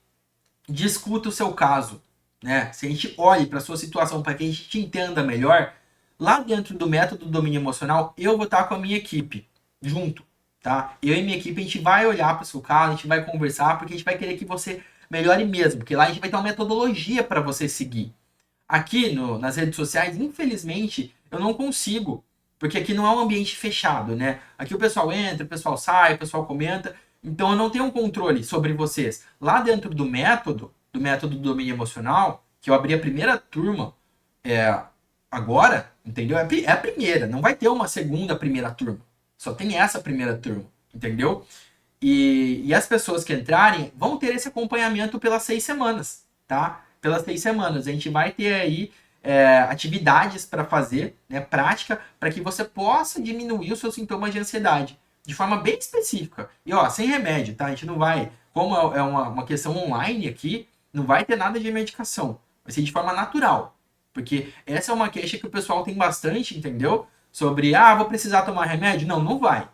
discuta o seu caso, né? Se a gente olhe para a sua situação para que a gente te entenda melhor, lá dentro do método do domínio emocional, eu vou estar com a minha equipe junto, tá? Eu e minha equipe a gente vai olhar para o seu caso, a gente vai conversar, porque a gente vai querer que você melhore mesmo, porque lá a gente vai ter uma metodologia para você seguir. Aqui nas redes sociais, infelizmente, eu não consigo, porque aqui não é um ambiente fechado, né? Aqui o pessoal entra, o pessoal sai, o pessoal comenta, então eu não tenho um controle sobre vocês. Lá dentro do método do domínio emocional, que eu abri a primeira turma agora, entendeu? É a primeira, não vai ter uma segunda primeira turma. Só tem essa primeira turma, entendeu? E as pessoas que entrarem vão ter esse acompanhamento pelas 6 semanas, tá? Pelas 6 semanas. A gente vai ter aí atividades para fazer, né, prática, para que você possa diminuir os seus sintomas de ansiedade de forma bem específica. E ó, sem remédio, tá? A gente não vai, como é uma questão online aqui, não vai ter nada de medicação. Vai ser de forma natural, Porque essa é uma queixa que o pessoal tem bastante, entendeu? Sobre, vou precisar tomar remédio? Não, não vai.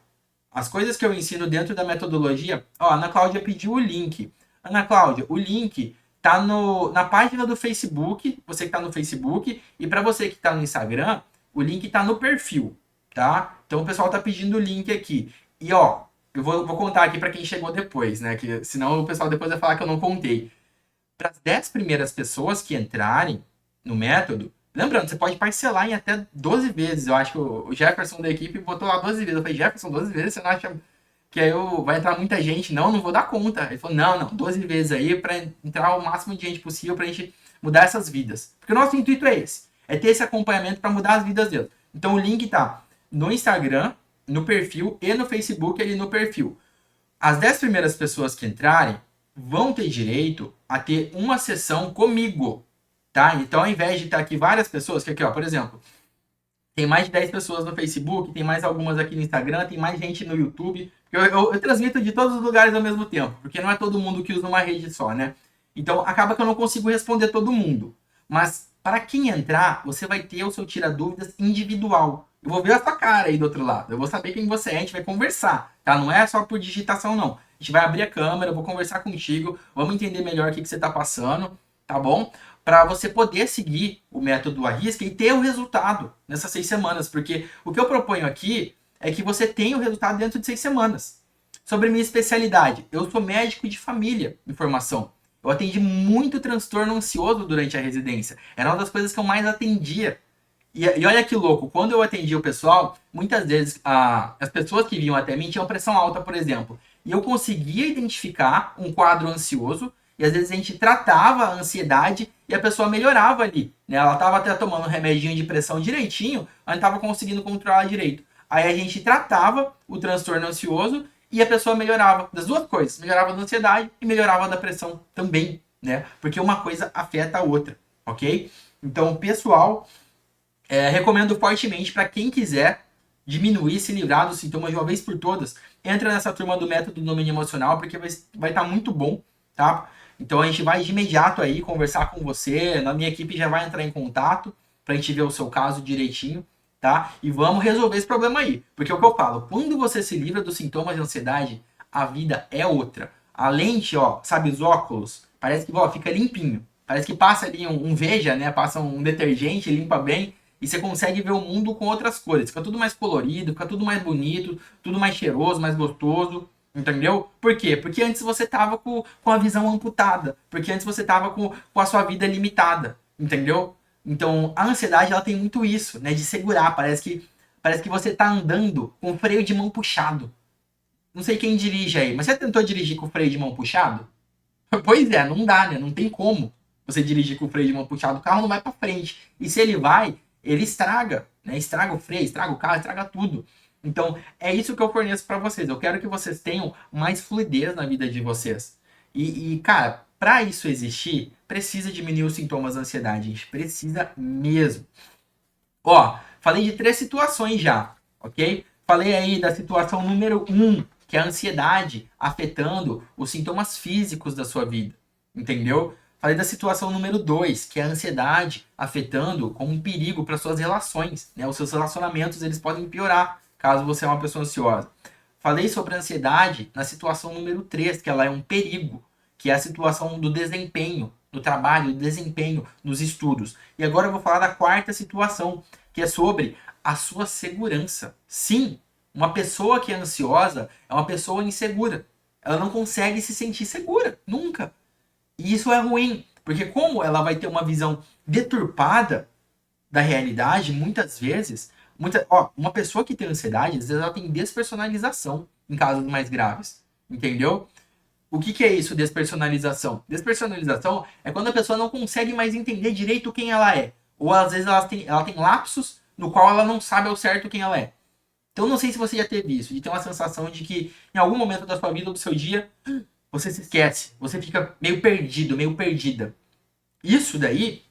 As coisas que eu ensino dentro da metodologia, a Ana Cláudia pediu o link. Ana Cláudia, o link tá na página do Facebook, você que tá no Facebook, e para você que tá no Instagram, o link tá no perfil, tá? Então o pessoal tá pedindo o link aqui. E eu vou contar aqui para quem chegou depois, né? Que senão o pessoal depois vai falar que eu não contei. Para as 10 primeiras pessoas que entrarem no método, lembrando, você pode parcelar em até 12 vezes. Eu acho que o Jefferson da equipe botou lá 12 vezes. Eu falei, Jefferson, 12 vezes? Você não acha que aí vai entrar muita gente? Não, não vou dar conta. Ele falou, não, 12 vezes aí para entrar o máximo de gente possível para a gente mudar essas vidas. Porque o nosso intuito é esse, é ter esse acompanhamento para mudar as vidas deles. Então o link tá no Instagram, no perfil e no Facebook ali no perfil. As 10 primeiras pessoas que entrarem vão ter direito a ter uma sessão comigo, tá? Então, ao invés de estar aqui várias pessoas, que aqui, por exemplo, tem mais de 10 pessoas no Facebook, tem mais algumas aqui no Instagram, tem mais gente no YouTube. Eu transmito de todos os lugares ao mesmo tempo, porque não é todo mundo que usa uma rede só, né? Então, acaba que eu não consigo responder todo mundo. Mas, para quem entrar, você vai ter o seu tira-dúvidas individual. Eu vou ver a sua cara aí do outro lado. Eu vou saber quem você é, a gente vai conversar, tá? Não é só por digitação, não. A gente vai abrir a câmera, eu vou conversar contigo, vamos entender melhor o que você está passando, tá bom? Para você poder seguir o método Arrisca e ter o resultado nessas 6 semanas. Porque o que eu proponho aqui é que você tenha o resultado dentro de 6 semanas. Sobre minha especialidade, eu sou médico de família em formação. Eu atendi muito transtorno ansioso durante a residência. Era uma das coisas que eu mais atendia. E olha que louco, quando eu atendia o pessoal, muitas vezes as pessoas que vinham até mim tinham pressão alta, por exemplo. E eu conseguia identificar um quadro ansioso, e às vezes a gente tratava a ansiedade e a pessoa melhorava ali. Né? Ela estava até tomando um remedinho de pressão direitinho, mas não estava conseguindo controlar direito. Aí a gente tratava o transtorno ansioso e a pessoa melhorava das duas coisas. Melhorava da ansiedade e melhorava da pressão também, né? Porque uma coisa afeta a outra, ok? Então, pessoal, recomendo fortemente para quem quiser diminuir, se livrar dos sintomas de uma vez por todas, entra nessa turma do método do domínio emocional, porque vai estar muito bom, tá? Então a gente vai de imediato aí conversar com você, na minha equipe já vai entrar em contato pra gente ver o seu caso direitinho, tá? E vamos resolver esse problema aí. Porque é o que eu falo, quando você se livra dos sintomas de ansiedade, a vida é outra. A lente, sabe, os óculos, parece que, fica limpinho. Parece que passa ali um Veja, né? Passa um detergente, limpa bem, e você consegue ver o mundo com outras cores. Fica tudo mais colorido, fica tudo mais bonito, tudo mais cheiroso, mais gostoso. Entendeu? Por quê? Porque antes você tava com a visão amputada. Porque antes você tava com a sua vida limitada. Entendeu? Então, a ansiedade, ela tem muito isso, né? De segurar. Parece que você tá andando com o freio de mão puxado. Não sei quem dirige aí, mas você tentou dirigir com o freio de mão puxado? Pois é, não dá, né? Não tem como você dirigir com o freio de mão puxado. O carro não vai para frente. E se ele vai, ele estraga, né? Estraga o freio, estraga o carro, estraga tudo. Então, é isso que eu forneço para vocês. Eu quero que vocês tenham mais fluidez na vida de vocês. Cara, para isso existir, precisa diminuir os sintomas da ansiedade. A gente precisa mesmo. Falei de 3 situações já, ok? Falei aí da situação número 1, que é a ansiedade afetando os sintomas físicos da sua vida, entendeu? Falei da situação número 2, que é a ansiedade afetando como um perigo para suas relações, né? Os seus relacionamentos, eles podem piorar caso você é uma pessoa ansiosa. Falei sobre a ansiedade na situação número 3, que ela é um perigo, que é a situação do desempenho no trabalho, do desempenho nos estudos. E agora eu vou falar da 4ª situação, que é sobre a sua segurança. Sim, uma pessoa que é ansiosa é uma pessoa insegura. Ela não consegue se sentir segura, nunca. E isso é ruim, porque como ela vai ter uma visão deturpada da realidade, muitas vezes, uma pessoa que tem ansiedade, às vezes ela tem despersonalização em casos mais graves, entendeu? O que é isso, despersonalização? Despersonalização é quando a pessoa não consegue mais entender direito quem ela é. Ou às vezes ela tem lapsos no qual ela não sabe ao certo quem ela é. Então não sei se você já teve isso, de ter uma sensação de que em algum momento da sua vida ou do seu dia, você se esquece, você fica meio perdido, meio perdida. Isso daí,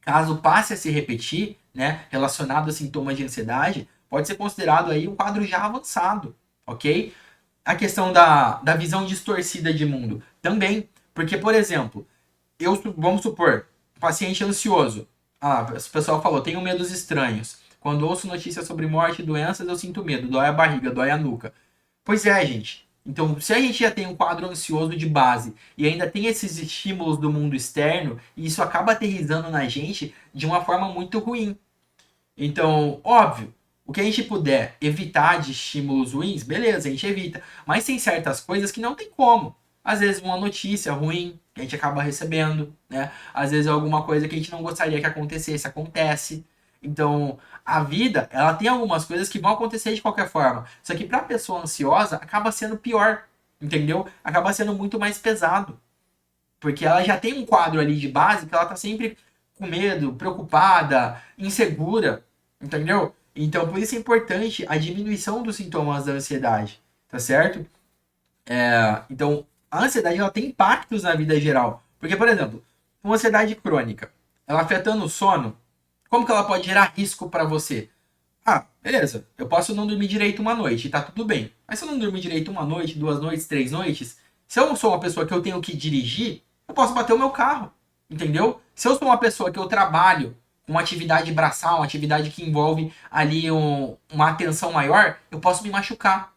caso passe a se repetir, né, relacionado a sintomas de ansiedade, pode ser considerado aí um quadro já avançado, ok? A questão da visão distorcida de mundo também, porque, por exemplo, vamos supor, paciente ansioso, o pessoal falou, tenho medos estranhos. Quando ouço notícias sobre morte e doenças, eu sinto medo, dói a barriga, dói a nuca. Pois é, gente. Então, se a gente já tem um quadro ansioso de base e ainda tem esses estímulos do mundo externo, isso acaba aterrissando na gente de uma forma muito ruim. Então, óbvio, o que a gente puder evitar de estímulos ruins, beleza, a gente evita. Mas tem certas coisas que não tem como. Às vezes uma notícia ruim que a gente acaba recebendo, né? Às vezes alguma coisa que a gente não gostaria que acontecesse, acontece. Então, a vida, ela tem algumas coisas que vão acontecer de qualquer forma. Só que para a pessoa ansiosa, acaba sendo pior, entendeu? Acaba sendo muito mais pesado. Porque ela já tem um quadro ali de base que ela tá sempre com medo, preocupada, insegura, entendeu? Então, por isso é importante a diminuição dos sintomas da ansiedade, tá certo? Então, a ansiedade ela tem impactos na vida geral. Porque, por exemplo, uma ansiedade crônica, ela afetando o sono, como que ela pode gerar risco para você? Ah, beleza, eu posso não dormir direito uma noite e tá tudo bem. Mas se eu não dormir direito uma noite, duas noites, três noites, se eu não sou uma pessoa que eu tenho que dirigir, eu posso bater o meu carro, entendeu? Se eu sou uma pessoa que eu trabalho com uma atividade braçal, uma atividade que envolve ali uma atenção maior, eu posso me machucar.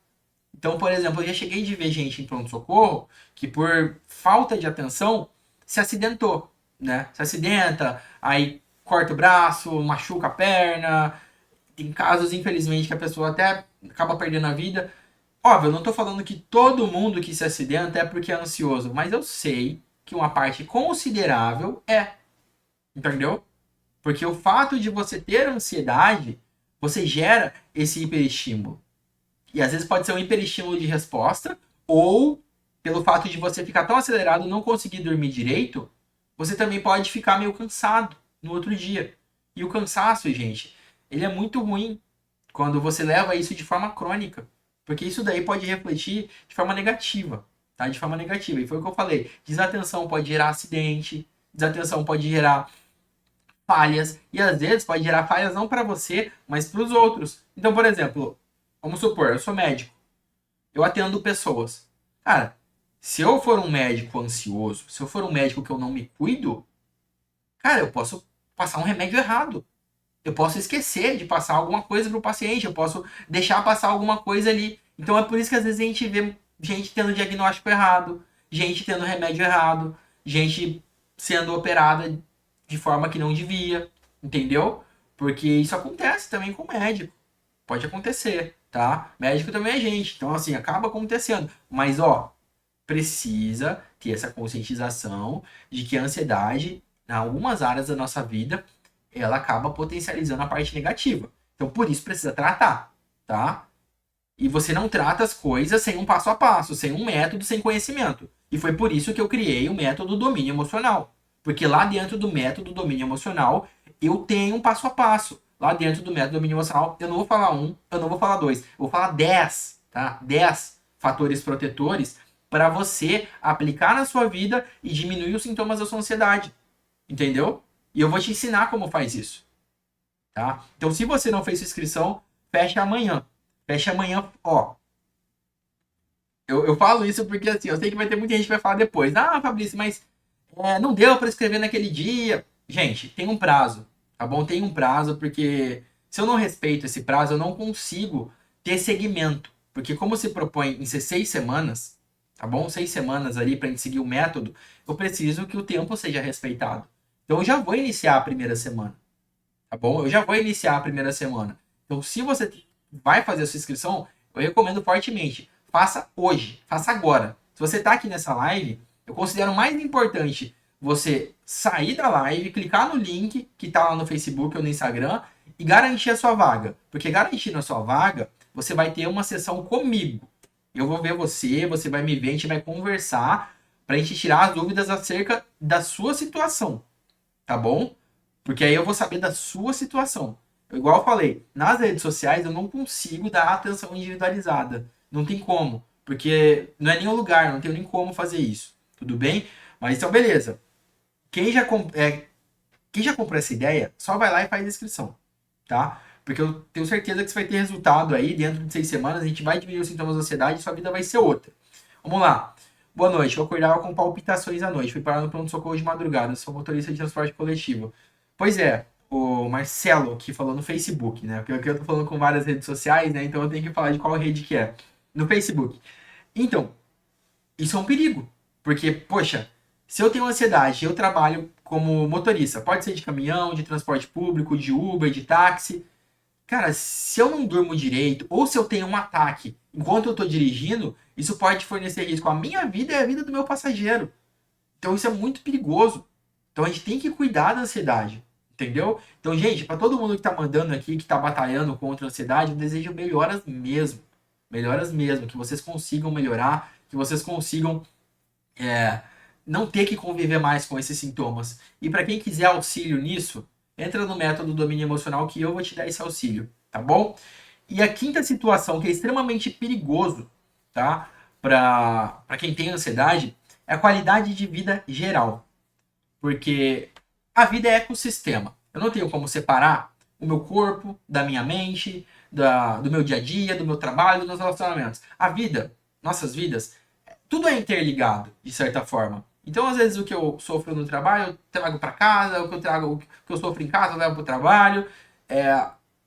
Então, por exemplo, eu já cheguei de ver gente em pronto-socorro que por falta de atenção se acidentou, né? Se acidenta, aí corta o braço, machuca a perna. Tem casos, infelizmente, que a pessoa até acaba perdendo a vida. Óbvio, eu não tô falando que todo mundo que se acidenta é porque é ansioso, mas eu sei que uma parte considerável é, entendeu? Porque o fato de você ter ansiedade, você gera esse hiperestímulo. E às vezes pode ser um hiperestímulo de resposta, ou pelo fato de você ficar tão acelerado e não conseguir dormir direito, você também pode ficar meio cansado no outro dia. E o cansaço, gente, ele é muito ruim quando você leva isso de forma crônica. Porque isso daí pode refletir de forma negativa, tá? De forma negativa. E foi o que eu falei. Desatenção pode gerar acidente, desatenção pode gerar falhas, e às vezes pode gerar falhas não para você, mas para os outros. Então, por exemplo, vamos supor, eu sou médico, eu atendo pessoas. Cara, se eu for um médico ansioso, se eu for um médico que eu não me cuido, cara, eu posso passar um remédio errado. Eu posso esquecer de passar alguma coisa para o paciente, eu posso deixar passar alguma coisa ali. Então é por isso que às vezes a gente vê gente tendo diagnóstico errado, gente tendo remédio errado, gente sendo operada de forma que não devia, entendeu? Porque isso acontece também com médico. Pode acontecer, tá? Médico também é gente, então assim, acaba acontecendo. Mas ó, precisa ter essa conscientização de que a ansiedade, em algumas áreas da nossa vida, ela acaba potencializando a parte negativa. Então, por isso precisa tratar, tá? E você não trata as coisas sem um passo a passo, sem um método, sem conhecimento. E foi por isso que eu criei o método domínio emocional. Porque lá dentro do método domínio emocional, eu tenho um passo a passo. Lá dentro do método domínio emocional, eu não vou falar um, eu não vou falar dois, eu vou falar 10, tá? 10 fatores protetores para você aplicar na sua vida e diminuir os sintomas da sua ansiedade. Entendeu? E eu vou te ensinar como faz isso, tá? Então, se você não fez sua inscrição, fecha amanhã. Fecha amanhã, ó. Eu falo isso porque, assim, eu sei que vai ter muita gente que vai falar depois. Ah, Fabrício, mas não deu para escrever naquele dia. Gente, tem um prazo, tá bom? Tem um prazo, porque se eu não respeito esse prazo, eu não consigo ter segmento. Porque como se propõe em ser 6 semanas, tá bom? 6 semanas ali para gente seguir o método, eu preciso que o tempo seja respeitado. Então eu já vou iniciar a primeira semana, tá bom? Eu já vou iniciar a primeira semana. Então se você vai fazer a sua inscrição, eu recomendo fortemente, faça hoje, faça agora. Se você está aqui nessa live, eu considero mais importante você sair da live, clicar no link que está lá no Facebook ou no Instagram e garantir a sua vaga. Porque garantindo a sua vaga, você vai ter uma sessão comigo. Eu vou ver você, você vai me ver, a gente vai conversar para a gente tirar as dúvidas acerca da sua situação, tá bom? Porque aí eu vou saber da sua situação. Igual eu falei, nas redes sociais eu não consigo dar atenção individualizada. Não tem como. Porque não é nem o lugar, não tenho nem como fazer isso. Tudo bem? Mas então, beleza. Quem já comprou essa ideia, só vai lá e faz a inscrição. Tá? Porque eu tenho certeza que você vai ter resultado aí. Dentro de 6 semanas, a gente vai diminuir os sintomas da ansiedade e sua vida vai ser outra. Vamos lá. Boa noite. Eu acordava com palpitações à noite. Fui parar no pronto-socorro de madrugada. Sou motorista de transporte coletivo. Pois é. o Marcelo, que falou no Facebook, né? Porque aqui eu tô falando com várias redes sociais, né? Então eu tenho que falar de qual rede que é. No Facebook. Então, isso é um perigo. Porque, poxa, se eu tenho ansiedade, eu trabalho como motorista, pode ser de caminhão, de transporte público, de Uber, de táxi. Cara, se eu não durmo direito, ou se eu tenho um ataque enquanto eu tô dirigindo, isso pode fornecer risco à minha vida e à vida do meu passageiro. Então isso é muito perigoso. Então a gente tem que cuidar da ansiedade, entendeu? Então, gente, para todo mundo que tá mandando aqui, que tá batalhando contra a ansiedade, eu desejo melhoras mesmo. Melhoras mesmo, que vocês consigam melhorar, que vocês consigam é, não ter que conviver mais com esses sintomas. E para quem quiser auxílio nisso, entra no método domínio emocional que eu vou te dar esse auxílio, tá bom? E a quinta situação, que é extremamente perigoso, tá? Para quem tem ansiedade, é a qualidade de vida geral. Porque a vida é ecossistema. Eu não tenho como separar o meu corpo da minha mente, do meu dia a dia, do meu trabalho, dos meus relacionamentos. A vida, nossas vidas, tudo é interligado, de certa forma. Então, às vezes, o que eu sofro no trabalho, eu trago para casa, o que eu sofro em casa, eu levo para o trabalho.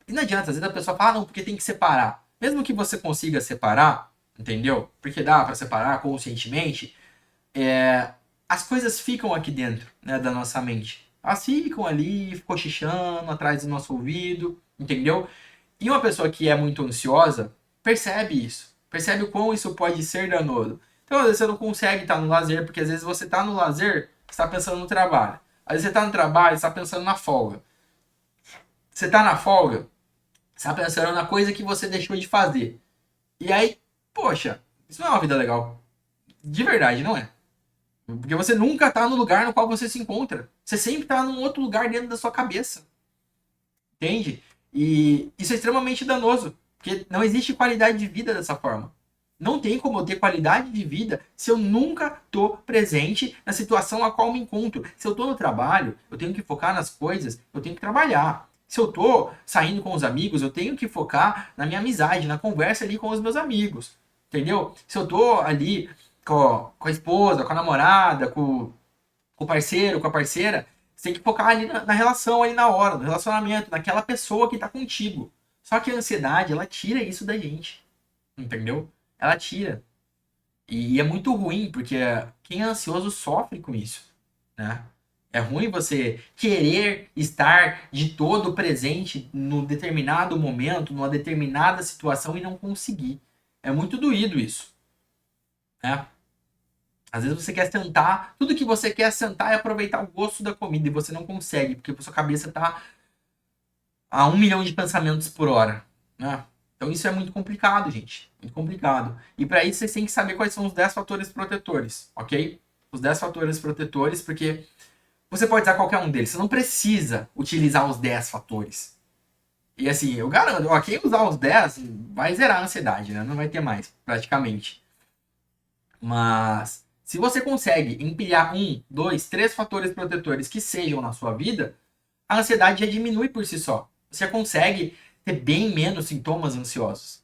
E não adianta, às vezes a pessoa fala, não, porque tem que separar. Mesmo que você consiga separar, entendeu? Porque dá para separar conscientemente, as coisas ficam aqui dentro, né, da nossa mente. Elas ficam ali, cochichando atrás do nosso ouvido, entendeu? E uma pessoa que é muito ansiosa percebe isso, percebe o quão isso pode ser danoso. Então, às vezes você não consegue estar no lazer, porque às vezes você está no lazer, você está pensando no trabalho. Às vezes você está no trabalho, você está pensando na folga. Você está na folga, você está pensando na coisa que você deixou de fazer. E aí, poxa, isso não é uma vida legal. De verdade, não é. Porque você nunca está no lugar no qual você se encontra. Você sempre está num outro lugar dentro da sua cabeça. Entende? E isso é extremamente danoso. Porque não existe qualidade de vida dessa forma. Não tem como eu ter qualidade de vida se eu nunca estou presente na situação a qual me encontro. Se eu estou no trabalho, eu tenho que focar nas coisas, eu tenho que trabalhar. Se eu estou saindo com os amigos, eu tenho que focar na minha amizade, na conversa ali com os meus amigos. Entendeu? Se eu estou ali com a esposa, com a namorada, com o parceiro, com a parceira, você tem que focar ali na relação, ali na hora, no relacionamento, naquela pessoa que está contigo. Só que a ansiedade, ela tira isso da gente. Entendeu? Ela tira. E é muito ruim, porque quem é ansioso sofre com isso, né? É ruim você querer estar de todo presente num determinado momento, numa determinada situação e não conseguir. É muito doído isso, né? Às vezes você quer sentar, tudo que você quer é sentar e aproveitar o gosto da comida e você não consegue, porque a sua cabeça está a 1 milhão de pensamentos por hora, né? Então isso é muito complicado, gente. Muito complicado. E para isso vocês têm que saber quais são os 10 fatores protetores, ok? Os 10 fatores protetores, porque você pode usar qualquer um deles. Você não precisa utilizar os 10 fatores. E assim, eu garanto, ó, quem usar os 10 vai zerar a ansiedade, né? Não vai ter mais, praticamente. Mas se você consegue empilhar um, dois, três fatores protetores que sejam na sua vida, a ansiedade já diminui por si só. Você consegue ter bem menos sintomas ansiosos,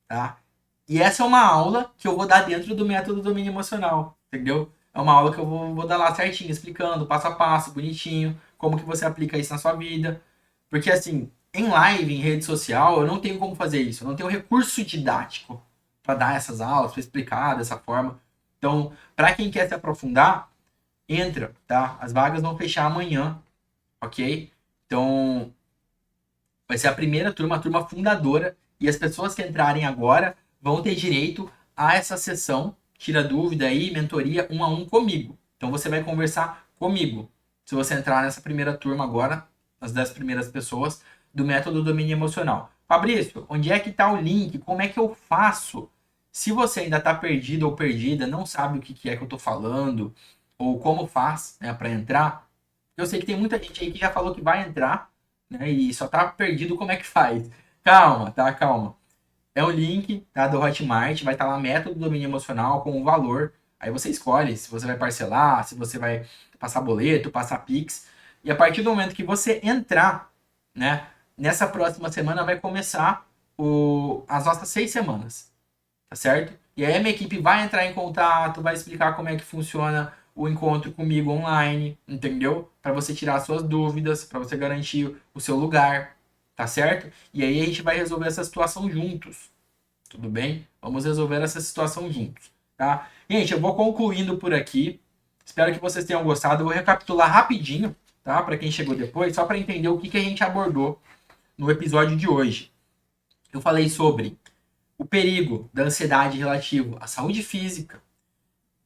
tá? E essa é uma aula que eu vou dar dentro do método domínio emocional, entendeu? É uma aula que eu vou dar lá certinho, explicando, passo a passo, bonitinho, como que você aplica isso na sua vida. Porque assim, em live, em rede social, eu não tenho como fazer isso. Eu não tenho recurso didático para dar essas aulas, para explicar dessa forma. Então, para quem quer se aprofundar, entra, tá? As vagas vão fechar amanhã, ok? Então, vai ser a primeira turma, a turma fundadora, e as pessoas que entrarem agora vão ter direito a essa sessão, tira dúvida aí, mentoria 1 a 1 comigo. Então você vai conversar comigo. Se você entrar nessa primeira turma agora, as 10 primeiras pessoas do método domínio emocional. Fabrício, onde é que está o link? Como é que eu faço? Se você ainda está perdido ou perdida, não sabe o que é que eu estou falando, ou como faz, né, para entrar, eu sei que tem muita gente aí que já falou que vai entrar, né? E só tá perdido como é que faz. Calma, tá? Calma. É um link, tá? Do Hotmart, vai estar lá método do domínio emocional com o valor. Aí você escolhe se você vai parcelar, se você vai passar boleto, passar Pix. E a partir do momento que você entrar, né? Nessa próxima semana vai começar as nossas 6 semanas, tá certo? E aí a minha equipe vai entrar em contato, vai explicar como é que funciona o encontro comigo online, entendeu? Para você tirar suas dúvidas, para você garantir o seu lugar, tá certo? E aí a gente vai resolver essa situação juntos, tudo bem? Vamos resolver essa situação juntos, tá? Gente, eu vou concluindo por aqui. Espero que vocês tenham gostado. Eu vou recapitular rapidinho, tá? Para quem chegou depois, só para entender o que a gente abordou no episódio de hoje. Eu falei sobre o perigo da ansiedade relativo à saúde física,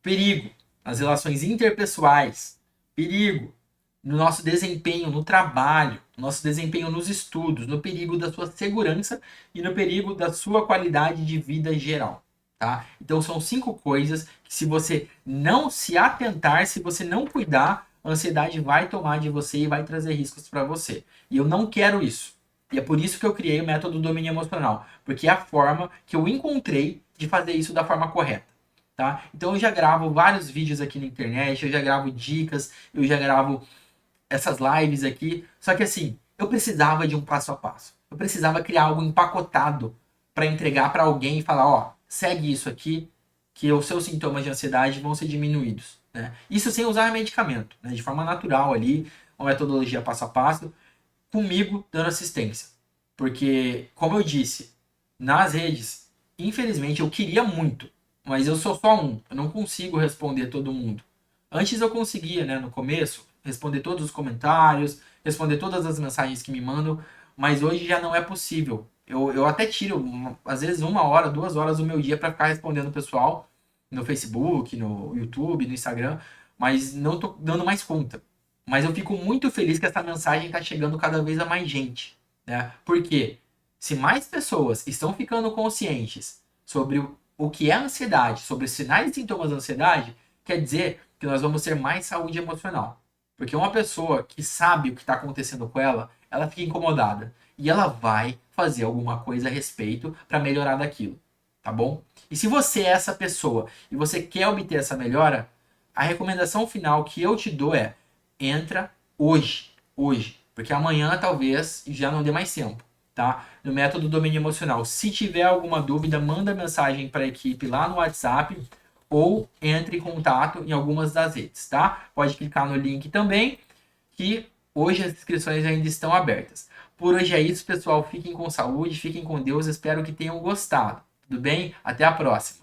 perigo nas relações interpessoais, perigo no nosso desempenho no trabalho, no nosso desempenho nos estudos, no perigo da sua segurança e no perigo da sua qualidade de vida geral, tá? Então são 5 coisas que, se você não se atentar, se você não cuidar, a ansiedade vai tomar de você e vai trazer riscos para você. E eu não quero isso. E é por isso que eu criei o método do domínio emocional, porque é a forma que eu encontrei de fazer isso da forma correta. Tá? Então eu já gravo vários vídeos aqui na internet, eu já gravo dicas, eu já gravo essas lives aqui. Só que assim, eu precisava de um passo a passo. Eu precisava criar algo empacotado para entregar para alguém e falar, ó, segue isso aqui, que os seus sintomas de ansiedade vão ser diminuídos. Né? Isso sem usar medicamento, né? De forma natural ali, uma metodologia passo a passo, comigo dando assistência. Porque, como eu disse, nas redes, infelizmente eu queria muito, mas eu sou só um. Eu não consigo responder todo mundo. Antes eu conseguia, né, no começo, responder todos os comentários, responder todas as mensagens que me mandam, mas hoje já não é possível. Eu até tiro, às vezes, 1 hora, 2 horas do meu dia para ficar respondendo o pessoal no Facebook, no YouTube, no Instagram, mas não tô dando mais conta. Mas eu fico muito feliz que essa mensagem está chegando cada vez a mais gente, né? Porque se mais pessoas estão ficando conscientes sobre o que é ansiedade, sobre os sinais e sintomas da ansiedade, quer dizer que nós vamos ter mais saúde emocional. Porque uma pessoa que sabe o que está acontecendo com ela, ela fica incomodada. E ela vai fazer alguma coisa a respeito para melhorar daquilo. Tá bom? E se você é essa pessoa e você quer obter essa melhora, a recomendação final que eu te dou é: entra hoje. Hoje. Porque amanhã talvez já não dê mais tempo. Tá? No método domínio emocional. Se tiver alguma dúvida, manda mensagem para a equipe lá no WhatsApp ou entre em contato em algumas das redes, tá? Pode clicar no link também, que hoje as inscrições ainda estão abertas. Por hoje é isso, pessoal. Fiquem com saúde, fiquem com Deus. Espero que tenham gostado. Tudo bem? Até a próxima.